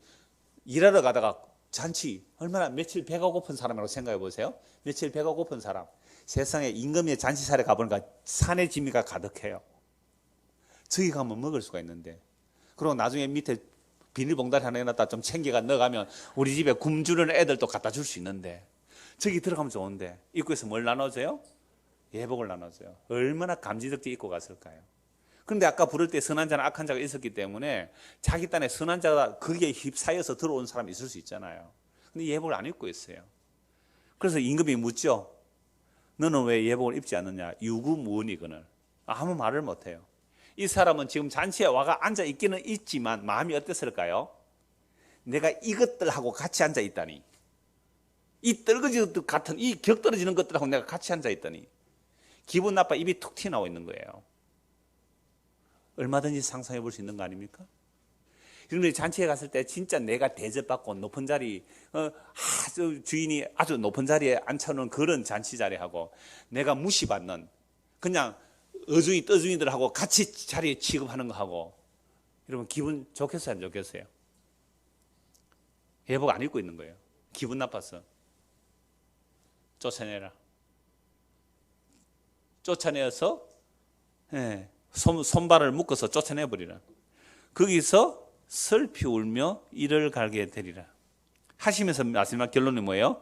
일하러 가다가 잔치, 얼마나 며칠 배가 고픈 사람이라고 생각해 보세요. 며칠 배가 고픈 사람. 세상에 임금의 잔치살에 가보니까 산의 진미가 가득해요. 저기 가면 먹을 수가 있는데. 그리고 나중에 밑에 비닐봉다리 하나 해놨다 좀 챙겨가 넣어가면 우리 집에 굶주리는 애들도 갖다 줄 수 있는데, 저기 들어가면 좋은데 입구에서 뭘 나눠줘요? 예복을 나눠줘요. 얼마나 감지덕지 입고 갔을까요? 그런데 아까 부를 때 선한 자나 악한 자가 있었기 때문에 자기 딴에 선한 자가 거기에 휩싸여서 들어온 사람이 있을 수 있잖아요. 근데 예복을 안 입고 있어요. 그래서 임금이 묻죠. 너는 왜 예복을 입지 않느냐? 유구무원이거늘. 아무 말을 못해요. 이 사람은 지금 잔치에 와가 앉아 있기는 있지만 마음이 어땠을까요? 내가 이것들하고 같이 앉아 있다니, 이 떨어지는 것 같은 이 격 떨어지는 것들하고 내가 같이 앉아 있다니 기분 나빠 입이 툭 튀어나오고 있는 거예요. 얼마든지 상상해 볼 수 있는 거 아닙니까? 그런데 잔치에 갔을 때 진짜 내가 대접받고 높은 자리, 아주 주인이 아주 높은 자리에 앉혀놓은 그런 잔치 자리하고 내가 무시받는 그냥 어중이 떠중이들하고 같이 자리에 취급하는 거하고, 여러분 기분 좋겠어요, 안 좋겠어요? 예복 안 입고 있는 거예요. 기분 나빠서 쫓아내라. 쫓아내어서 손발을 묶어서 쫓아내버리라. 거기서 슬피 울며 이를 갈게 되리라 하시면서 마지막 결론이 뭐예요?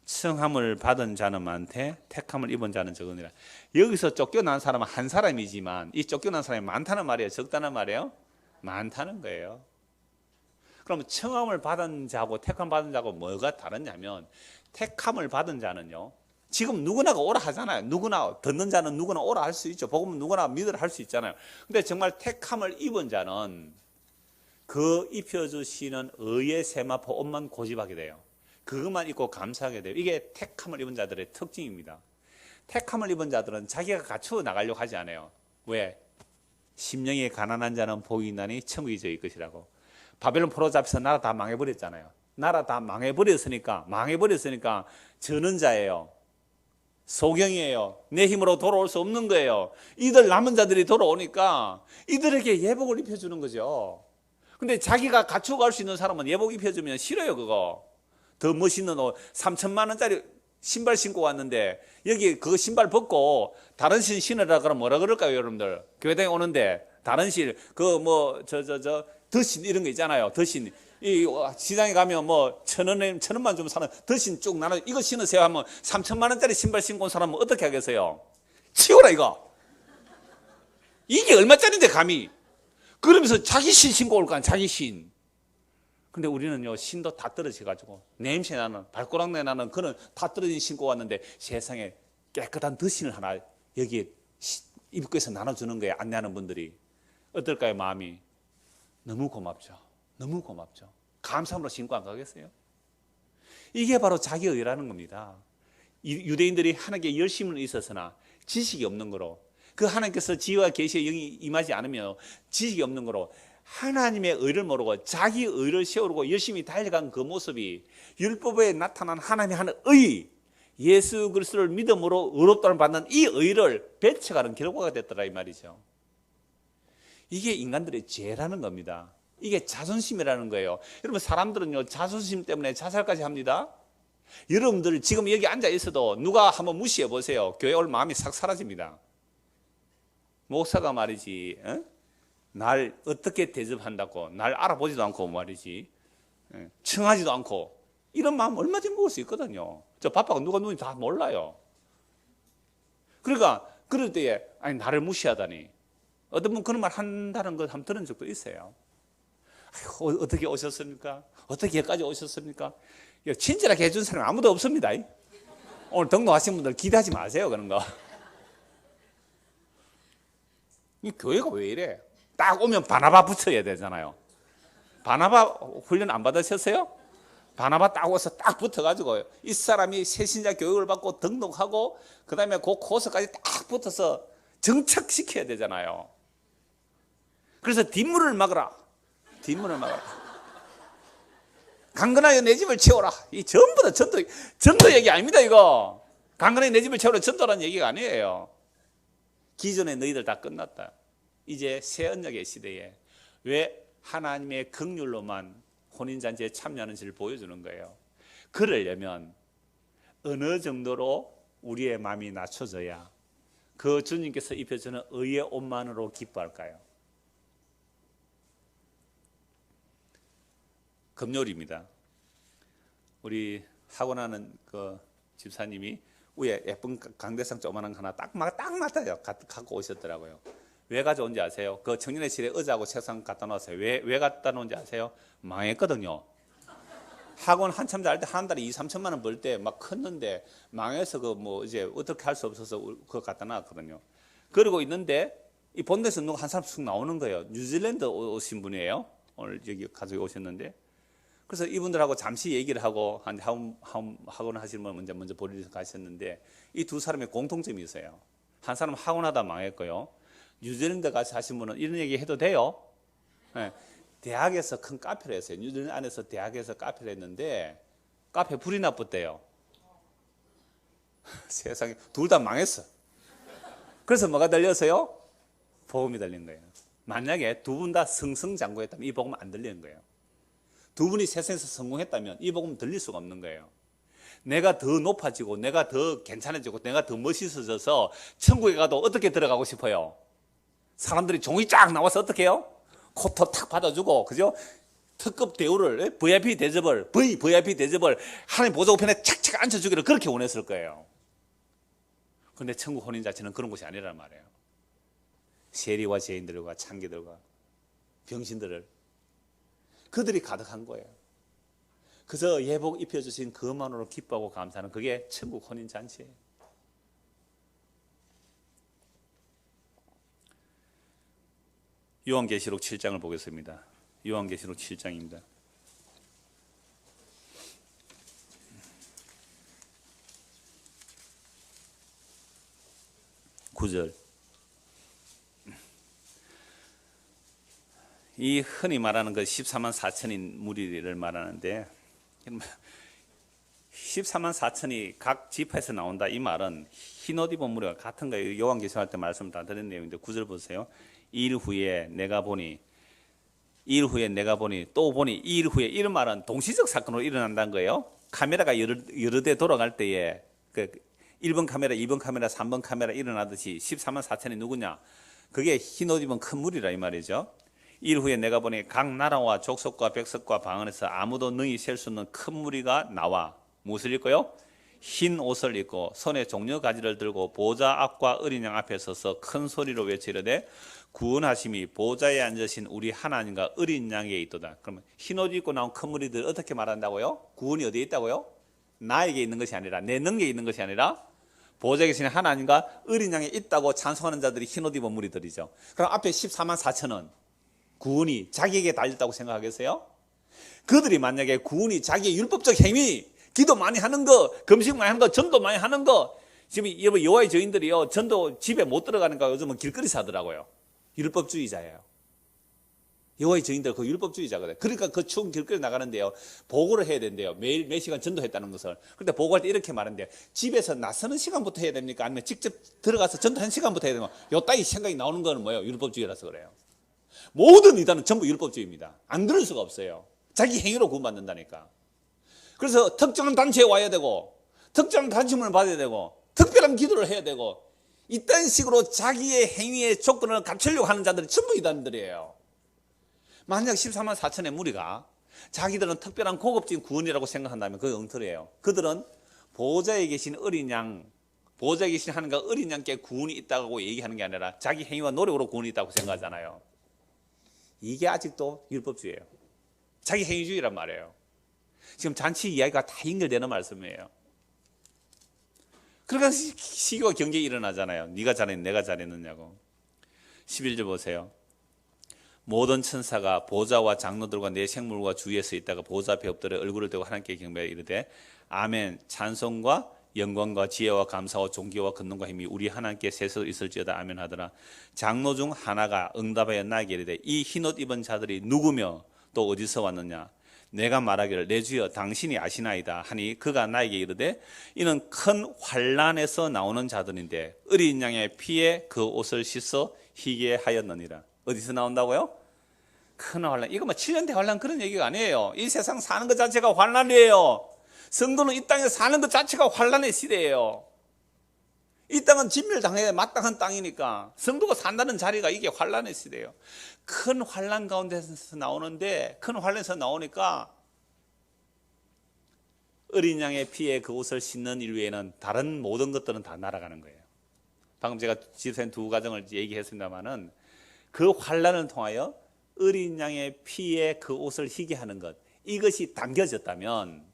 청함을 받은 자는 많되 택함을 입은 자는 적으니라. 여기서 쫓겨난 사람은 한 사람이지만 이 쫓겨난 사람이 많다는 말이에요? 적다는 말이에요? 많다는 거예요. 그러면 청함을 받은 자하고 택함을 받은 자하고 뭐가 다르냐면, 택함을 받은 자는요, 지금 누구나 오라 하잖아요. 누구나, 듣는 자는 누구나 오라 할 수 있죠. 복음은 누구나 믿으라 할 수 있잖아요. 근데 정말 택함을 입은 자는 그 입혀주시는 의의 세마포 옷만 고집하게 돼요. 그것만 입고 감사하게 돼요. 이게 택함을 입은 자들의 특징입니다. 택함을 입은 자들은 자기가 갖추어 나가려고 하지 않아요. 왜? 심령이 가난한 자는 복이 있나니 천국이 저희 것이라고. 바벨론 포로 잡혀서 나라 다 망해버렸잖아요. 나라 다 망해버렸으니까 저는 자예요. 소경이에요. 내 힘으로 돌아올 수 없는 거예요. 이들 남은 자들이 돌아오니까 이들에게 예복을 입혀주는 거죠. 근데 자기가 갖추어 갈 수 있는 사람은 예복 입혀주면 싫어요. 그거 더 멋있는 옷 3천만 원짜리 신발 신고 왔는데 여기 그거 신발 벗고 다른 신 신으라 그러면 뭐라 그럴까요? 여러분들 교회당에 오는데 다른 신 그 뭐 더신 이런 거 있잖아요. 더신 이 시장에 가면 뭐 1,000원만 주면 사는 더신 쭉 나눠, 이거 신으세요 하면 3천만 원짜리 신발 신고 온 사람은 어떻게 하겠어요? 치워라 이거. 이게 얼마짜리인데 감히. 그러면서 자기 신 신고 올 거 아니야. 자기 신. 근데 우리는요, 신도 다 떨어져가지고 냄새 나는, 발꼬락내 나는 그런 다 떨어진 신고 왔는데 세상에 깨끗한 더신을 하나 여기에 입구에서 나눠주는 거예요. 안내하는 분들이. 어떨까요? 마음이. 너무 고맙죠. 너무 고맙죠. 감사함으로 신고 안 가겠어요? 이게 바로 자기의라는 겁니다. 유대인들이 하나님께 열심은 있었으나 지식이 없는 거로, 그 하나님께서 지혜와 계시의 영이 임하지 않으면 지식이 없는 거로 하나님의 의를 모르고 자기 의를 세우고 열심히 달려간 그 모습이 율법에 나타난 하나님의 하는 의, 예수 그리스도를 믿음으로 의롭다는 받는 이 의를 배쳐가는 결과가 됐더라 이 말이죠. 이게 인간들의 죄라는 겁니다. 이게 자존심이라는 거예요. 여러분 사람들은요, 자존심 때문에 자살까지 합니다. 여러분들 지금 여기 앉아 있어도 누가 한번 무시해 보세요. 교회 올 마음이 싹 사라집니다. 목사가 말이지, 날 어떻게 대접한다고, 날 알아보지도 않고 말이지, 청하지도 않고, 이런 마음 얼마든지 먹을 수 있거든요. 저 바빠가 누가 누군지 다 몰라요. 그러니까 그럴 때에 아니 나를 무시하다니, 어떤 분 그런 말 한다는 걸 한번 들은 적도 있어요. 아이고, 어떻게 오셨습니까? 어떻게 여기까지 오셨습니까? 친절하게 해준 사람이 아무도 없습니다. 오늘 등록하신 분들 기대하지 마세요, 그런 거. 이 교회가 왜 이래? 딱 오면 바나바 붙여야 되잖아요. 바나바 훈련 안 받으셨어요? 바나바 딱 와서 딱 붙어가지고 이 사람이 새신자 교육을 받고 등록하고 그 다음에 그 코스까지 딱 붙어서 정착시켜야 되잖아요. 그래서 뒷문을 막으라. 뒷문을 막아라. 강건하여 내 집을 채워라. 이 전부 다 전도 얘기 아닙니다, 이거. 강건하여 내 집을 채워라. 전도라는 얘기가 아니에요. 기존에 너희들 다 끝났다. 이제 새 언약의 시대에 왜 하나님의 긍휼로만 혼인잔치에 참여하는지를 보여주는 거예요. 그러려면 어느 정도로 우리의 마음이 낮춰져야 그 주님께서 입혀주는 의의 옷만으로 기뻐할까요? 금요일입니다. 우리 학원하는 그 집사님이 위에 예쁜 강대상 조그만한 거 하나 딱 맞아요. 갖고 오셨더라고요. 왜 가져온지 아세요? 그 청년회실에 의자하고 책상 갖다 놨어요. 왜 갖다 놓은지 아세요? 망했거든요. 학원 한참 잘 때 한 달에 2, 3천만 원 벌 때 막 컸는데 망해서 그 뭐 이제 어떻게 할 수 없어서 그거 갖다 놨거든요. 그러고 있는데 이 본대에서 누가 한 사람 쑥 나오는 거예요. 뉴질랜드 오신 분이에요. 오늘 여기 가지고 오셨는데. 그래서 이분들하고 잠시 얘기를 하고 한 학원 하시는 분 먼저 보리에서 가셨는데 이 두 사람의 공통점이 있어요. 한 사람은 학원하다 망했고요. 뉴질랜드 가서 하신 분은 이런 얘기 해도 돼요? 네. 대학에서 큰 카페를 했어요. 뉴질랜드 안에서 대학에서 카페를 했는데 카페 불이 났었대요. 세상에 둘 다 망했어. 그래서 뭐가 들렸어요? 복음이 들린 거예요. 만약에 두 분 다 승승장구했다면 이 복음 안 들리는 거예요. 두 분이 세상에서 성공했다면 이 복음 들릴 수가 없는 거예요. 내가 더 높아지고 내가 더 괜찮아지고 내가 더 멋있어져서 천국에 가도 어떻게 들어가고 싶어요? 사람들이 종이 쫙 나와서 어떻게 해요? 코트 탁 받아주고, 그죠? 특급 대우를, VIP 대접을 하나님 보좌 우편에 착착 앉혀주기를 그렇게 원했을 거예요. 그런데 천국 혼인 자체는 그런 곳이 아니란 말이에요. 세리와 죄인들과 창기들과 병신들을 그들이 가득한 거예요. 그래서 예복 입혀주신 그것만으로 기뻐하고 감사하는 그게 천국 혼인 잔치예요. 요한계시록 7장을 보겠습니다. 요한계시록 7장입니다. 9절. 이 흔히 말하는 그 14만 4천인 무리를 말하는데 14만 4천이 각 지파에서 나온다. 이 말은 흰옷 입은 무리가 같은 거예요. 요한계시록 할 때 말씀 다 드린 내용인데 9절 보세요. 2일 후에 내가 보니 또 보니 2일 후에 이런 말은 동시적 사건으로 일어난다는 거예요. 카메라가 여러 대 돌아갈 때에 그 1번 카메라, 2번 카메라, 3번 카메라 일어나듯이 14만 4천이 누구냐? 그게 흰옷 입은 큰 무리라 이 말이죠. 2일 후에 내가 보니 각 나라와 족속과 백석과 방언에서 아무도 능히 셀 수 없는 큰 무리가 나와 무엇을 입고요? 흰 옷을 입고 손에 종려 가지를 들고 보좌 앞과 어린 양 앞에 서서 큰 소리로 외치려되 구원하심이 보좌에 앉으신 우리 하나님과 어린 양에 있도다. 그러면 흰 옷 입고 나온 큰 무리들 어떻게 말한다고요? 구원이 어디에 있다고요? 나에게 있는 것이 아니라 내 능력에 있는 것이 아니라 보좌에 계신 하나님과 어린 양에 있다고 찬송하는 자들이 흰 옷 입은 무리들이죠. 그럼 앞에 14만 4천은 구원이 자기에게 달렸다고 생각하겠어요? 그들이 만약에 구원이 자기의 율법적 행위, 기도 많이 하는 거, 금식 많이 하는 거, 전도 많이 하는 거, 지금 여러분 여호와의 증인들이요 전도 집에 못 들어가니까 요즘은 길거리 사더라고요. 율법주의자예요. 여호와의 증인들 그 율법주의자거든요. 그러니까 그 추운 길거리 나가는데요 보고를 해야 된대요. 매일 몇 시간 전도했다는 것을. 그런데 보고할 때 이렇게 말한대요. 집에서 나서는 시간부터 해야 됩니까? 아니면 직접 들어가서 전도 한 시간부터 해야 됩니까? 요 따위 생각이 나오는 거는 뭐예요? 율법주의라서 그래요. 모든 이단은 전부 율법주의입니다. 안 들을 수가 없어요. 자기 행위로 구원받는다니까. 그래서 특정한 단체에 와야 되고 특정한 가르침을 받아야 되고 특별한 기도를 해야 되고 이딴 식으로 자기의 행위의 조건을 갖추려고 하는 자들이 전부 이단들이에요. 만약 14만 4천의 무리가 자기들은 특별한 고급진 구원이라고 생각한다면 그게 엉터리예요. 그들은 보좌에 계신 어린 양, 보좌에 계신 하나님과 어린 양께 구원이 있다고 얘기하는 게 아니라 자기 행위와 노력으로 구원이 있다고 생각하잖아요. 이게 아직도 율법주의예요. 자기 행위주의란 말이에요. 지금 잔치 이야기가 다 연결되는 말씀이에요. 그러니까 시기와 경쟁이 일어나잖아요. 네가 잘했느냐 내가 잘했느냐고. 11절 보세요. 모든 천사가 보좌와 장로들과 내 생물과 주위에 서 있다가 보좌 앞에 엎드려 얼굴을 대고 하나님께 경배하여 이르되 아멘 찬송과 영광과 지혜와 감사와 존귀와 권능과 힘이 우리 하나님께 세서 있을지어다 아멘 하더라. 장로 중 하나가 응답하여 나에게 이르되 이 흰옷 입은 자들이 누구며 또 어디서 왔느냐. 내가 말하기를 내 주여 당신이 아시나이다 하니 그가 나에게 이르되 이는 큰 환난에서 나오는 자들인데 어린 양의 피에 그 옷을 씻어 희게 하였느니라. 어디서 나온다고요? 큰 환난. 이거 뭐 7년 대환난 그런 얘기가 아니에요. 이 세상 사는 것 자체가 환난이에요. 성도는 이 땅에 사는 것 자체가 환난의 시대예요. 이 땅은 진멸당해 마땅한 땅이니까 성도가 산다는 자리가 이게 환난의 시대예요. 큰 환난 가운데서 나오는데 큰 환난에서 나오니까 어린 양의 피에 그 옷을 씻는 일 외에는 다른 모든 것들은 다 날아가는 거예요. 방금 제가 지도된 두 가정을 얘기했습니다마는 그 환난을 통하여 어린 양의 피에 그 옷을 희게 하는 것, 이것이 담겨졌다면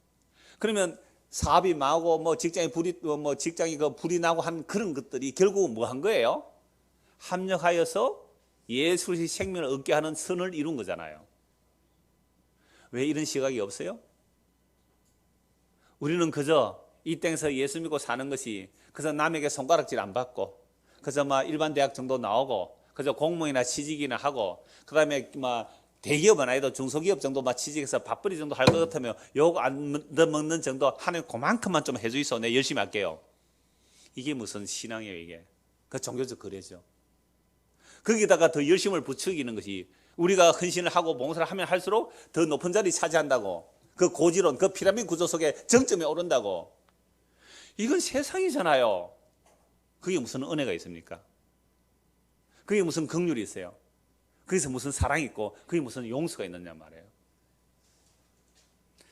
그러면 사업이 망하고 뭐 직장이 불이 나고 한 그런 것들이 결국은 뭐 한 거예요? 합력하여서 예수의 생명을 얻게 하는 선을 이룬 거잖아요. 왜 이런 시각이 없어요? 우리는 그저 이 땅에서 예수 믿고 사는 것이 그저 남에게 손가락질 안 받고 그저 막 일반 대학 정도 나오고 그저 공무원이나 취직이나 하고 그다음에 막 대기업은 아니도 중소기업 정도 막 취직해서 밥벌이 정도 할 것 같으면 욕 안 먹는 정도 하는 그만큼만 좀 해주이소. 내 열심히 할게요. 이게 무슨 신앙이에요 이게. 그 종교적 거래죠. 거기다가 더 열심을 부추기는 것이 우리가 헌신을 하고 봉사를 하면 할수록 더 높은 자리 차지한다고. 그 고지론, 그 피라미드 구조 속에 정점에 오른다고. 이건 세상이잖아요. 그게 무슨 은혜가 있습니까? 그게 무슨 긍휼이 있어요? 거기서 무슨 사랑이 있고 그게 무슨 용서가 있느냐 말이에요.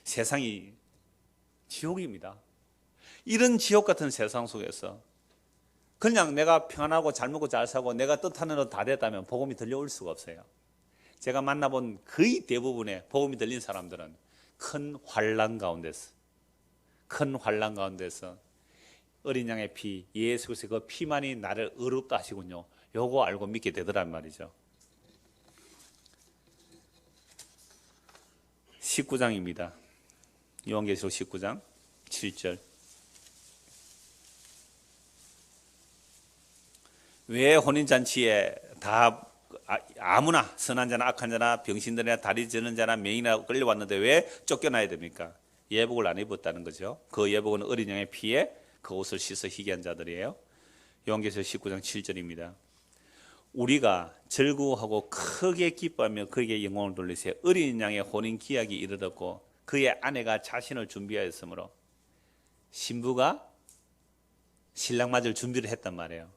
세상이 지옥입니다. 이런 지옥 같은 세상 속에서 그냥 내가 평안하고 잘 먹고 잘 사고 내가 뜻하는 대로 다 됐다면 복음이 들려올 수가 없어요. 제가 만나본 거의 대부분의 복음이 들린 사람들은 큰 환난 가운데서 어린 양의 피, 예수 그리스도의 그 피만이 나를 의롭다 하시군요. 요거 알고 믿게 되더란 말이죠. 19장입니다. 요한계시록 19장 7절. 왜 혼인잔치에 다 아무나 선한 자나 악한 자나 병신들이나 다리 저는 자나 맹인이나 끌려왔는데 왜 쫓겨나야 됩니까? 예복을 안 입었다는 거죠. 그 예복은 어린 양의 피에 그 옷을 씻어 희게 한 자들이에요. 요한계시록 19장 7절입니다. 우리가 즐거워하고 크게 기뻐하며 그에게 영광을 돌리세. 어린 양의 혼인 기약이 이르렀고 그의 아내가 자신을 준비하였으므로 신부가 신랑 맞을 준비를 했단 말이에요.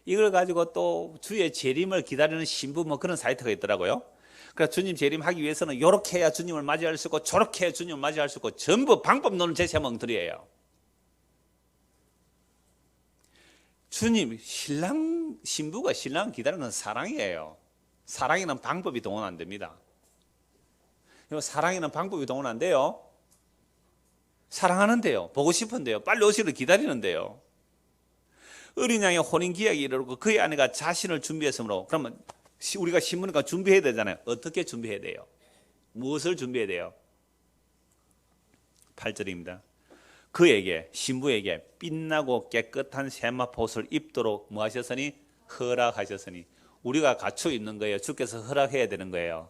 이걸 가지고 또 주의 재림을 기다리는 신부 뭐 그런 사이트가 있더라고요. 그래서 주님 재림하기 위해서는 이렇게 해야 주님을 맞이할 수 있고 저렇게 해야 주님을 맞이할 수 있고 전부 방법론을 제시하면 엉터리예요. 주님, 신부가 신랑을 기다리는 건 사랑이에요. 사랑에는 방법이 동원 안 됩니다. 사랑에는 방법이 동원 안 돼요. 사랑하는데요. 보고 싶은데요. 빨리 오시를 기다리는데요. 어린 양의 혼인 기약이 이르고 그의 아내가 자신을 준비했으므로 그러면 우리가 신부니까 준비해야 되잖아요. 어떻게 준비해야 돼요? 무엇을 준비해야 돼요? 8절입니다. 그에게 신부에게 빛나고 깨끗한 세마포 옷을 입도록 뭐 하셨으니? 허락하셨으니. 우리가 갖추어 입는 거예요. 주께서 허락해야 되는 거예요.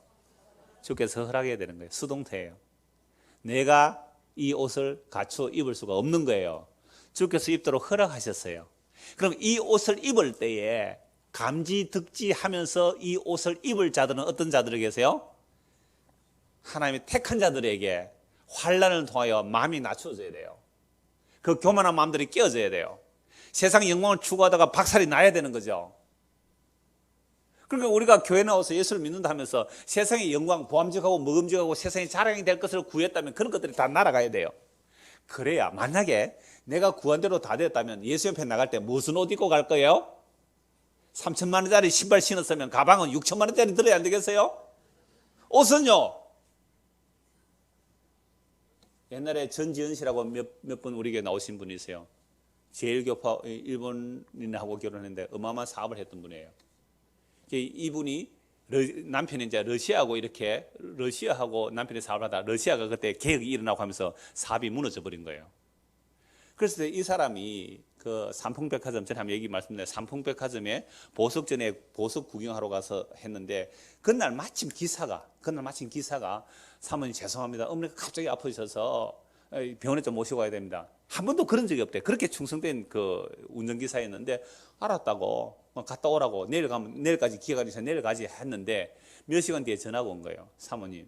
주께서 허락해야 되는 거예요. 수동태예요. 내가 이 옷을 갖추어 입을 수가 없는 거예요. 주께서 입도록 허락하셨어요. 그럼 이 옷을 입을 때에 감지득지하면서 이 옷을 입을 자들은 어떤 자들이 계세요? 하나님이 택한 자들에게 환난을 통하여 마음이 낮춰져야 돼요. 그 교만한 마음들이 깨어져야 돼요. 세상 영광을 추구하다가 박살이 나야 되는 거죠. 그러니까 우리가 교회 나와서 예수를 믿는다 하면서 세상의 영광, 보암직하고 먹음직하고 세상의 자랑이 될 것을 구했다면 그런 것들이 다 날아가야 돼요. 그래야 만약에 내가 구한 대로 다 됐다면 예수 옆에 나갈 때 무슨 옷 입고 갈 거예요? 3천만 원짜리 신발 신었으면 가방은 6천만 원짜리 들어야 안 되겠어요? 옷은요? 옛날에 전지현 씨라고 몇 분 우리에게 나오신 분이세요. 제일교파 일본인하고 결혼했는데 어마어마한 사업을 했던 분이에요. 이분이 남편이 이제 러시아하고 남편이 사업을 하다 러시아가 그때 개혁이 일어나고 하면서 사업이 무너져 버린 거예요. 그래서 이 사람이 그 삼풍백화점, 전에 한번 얘기 말씀드렸는데 삼풍백화점에 보석 전에 보석 구경하러 가서 했는데 그날 마침 기사가 사모님 죄송합니다. 어머니가 갑자기 아프셔서 병원에 좀 모시고 가야 됩니다. 한 번도 그런 적이 없대. 그렇게 충성된 그 운전기사였는데 알았다고 갔다 오라고 내일까지 기회가 있어서 내일 가지 했는데 몇 시간 뒤에 전화가 온 거예요. 사모님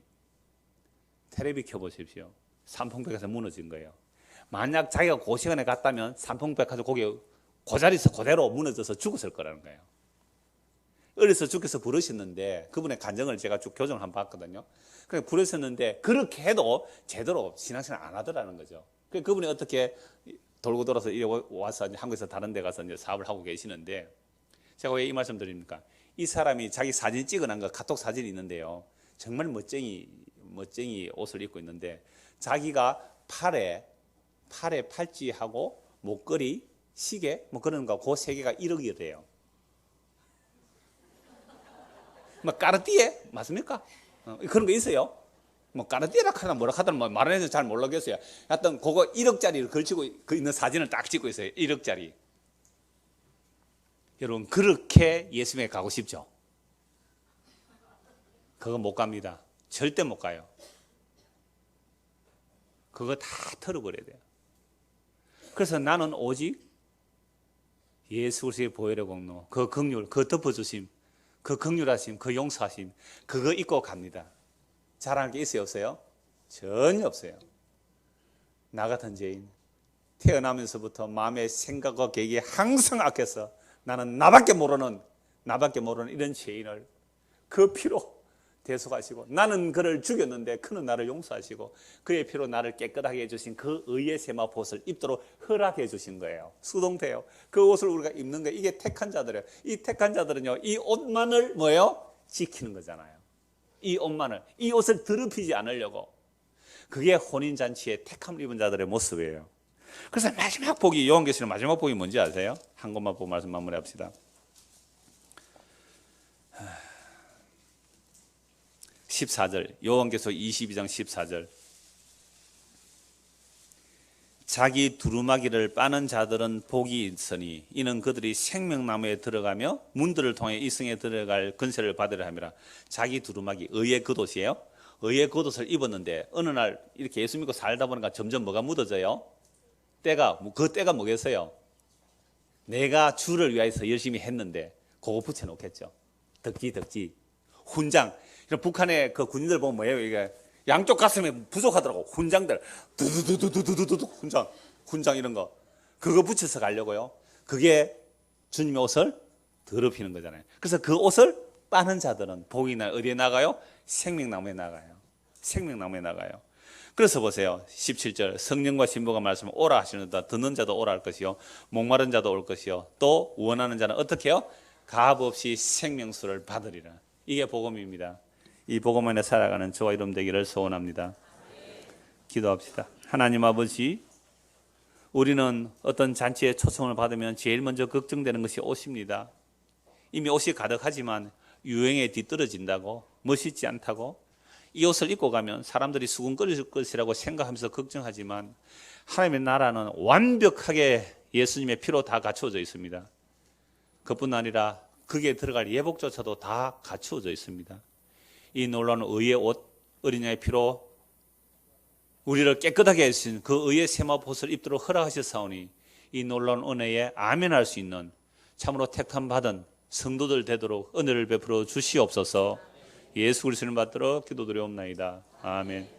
텔레비 켜보십시오. 삼풍백화점 무너진 거예요. 만약 자기가 그 시간에 갔다면 삼풍백화점 거기 그 자리에서 그대로 무너져서 죽었을 거라는 거예요. 어려서 죽겠어 부르셨는데 그분의 간증을 제가 쭉 교정을 한번 봤거든요. 그래서 부르셨는데 그렇게 해도 제대로 신앙생활 안 하더라는 거죠. 그분이 어떻게 돌고 돌아서 와서 한국에서 다른 데 가서 이제 사업을 하고 계시는데 제가 왜 이 말씀 드립니까? 이 사람이 자기 사진 찍어놓은 거 카톡 사진이 있는데요. 정말 멋쟁이 옷을 입고 있는데 자기가 팔에 팔찌하고 목걸이, 시계 뭐 그런 거 그 세 개가 1억이래요. 뭐 까르띠에 맞습니까? 그런 거 있어요. 뭐 까르띠에라 하나 뭐라 하든 뭐 말은 해서 잘 모르겠어요. 하여튼 그거 1억짜리를 걸치고 있는 사진을 딱 찍고 있어요. 1억짜리. 여러분 그렇게 예수님에 가고 싶죠? 그거 못 갑니다. 절대 못 가요. 그거 다 털어버려야 돼요. 그래서 나는 오직 예수 그리스도의 보혈의 공로, 그 긍휼, 그 덮어주심, 그 긍휼하심, 그 용서하심, 그거 입고 갑니다. 잘하는 게 있어요, 없어요? 전혀 없어요. 나 같은 죄인, 태어나면서부터 마음의 생각과 계획이 항상 악해서 나는 나밖에 모르는 이런 죄인을 그 피로 대속하시고 나는 그를 죽였는데 그는 나를 용서하시고 그의 피로 나를 깨끗하게 해주신 그 의의 세마포옷을 입도록 허락해 주신 거예요. 수동태요. 그 옷을 우리가 입는 거예요. 이게 택한 자들이에요. 이 택한 자들은요, 이 옷만을 뭐예요? 지키는 거잖아요. 이 옷을 더럽히지 않으려고. 그게 혼인잔치에 택함을 입은 자들의 모습이에요. 그래서 마지막 복이, 요한계시록 마지막 복이 뭔지 아세요? 한 것만 보고 말씀 마무리합시다. 14절, 요한계시록 22장 14절. 자기 두루마기를 빠는 자들은 복이 있으니 이는 그들이 생명나무에 들어가며 문들을 통해 이승에 들어갈 근세를 받으려 함이라. 자기 두루마기, 의의 겉옷이에요. 의의 겉옷을 입었는데 어느 날 이렇게 예수 믿고 살다 보니까 점점 뭐가 묻어져요? 그 때가 뭐겠어요? 내가 주를 위해서 열심히 했는데 그거 붙여놓겠죠. 덕지 훈장. 북한의 그 군인들 보면 뭐예요? 이게 양쪽 가슴에 부족하더라고. 훈장들 두두두두두두두 훈장 이런 거 그거 붙여서 가려고요. 그게 주님의 옷을 더럽히는 거잖아요. 그래서 그 옷을 빠는 자들은 복이 나 어디에 나가요? 생명나무에 나가요. 그래서 보세요. 17절 성령과 신부가 말씀을 오라 하시는다. 듣는 자도 오라 할 것이요 목마른 자도 올 것이요 또 원하는 자는 어떻게 해요? 값없이 생명수를 받으리라. 이게 복음입니다. 이 복음 안에 살아가는 저와 여러분 되기를 소원합니다. 기도합시다. 하나님 아버지, 우리는 어떤 잔치에 초청을 받으면 제일 먼저 걱정되는 것이 옷입니다. 이미 옷이 가득하지만 유행에 뒤떨어진다고, 멋있지 않다고, 이 옷을 입고 가면 사람들이 수군거릴 것이라고 생각하면서 걱정하지만 하나님의 나라는 완벽하게 예수님의 피로 다 갖추어져 있습니다. 그뿐 아니라 거기에 들어갈 예복조차도 다 갖추어져 있습니다. 이 놀라운 의의 옷, 어린 양의 피로 우리를 깨끗하게 해주신 그 의의 세마포옷을 입도록 허락하셨사오니 이 놀라운 은혜에 아멘할 수 있는 참으로 택함받은 성도들 되도록 은혜를 베풀어 주시옵소서. 예수 그리스도를 받들어 기도드리옵나이다. 아멘.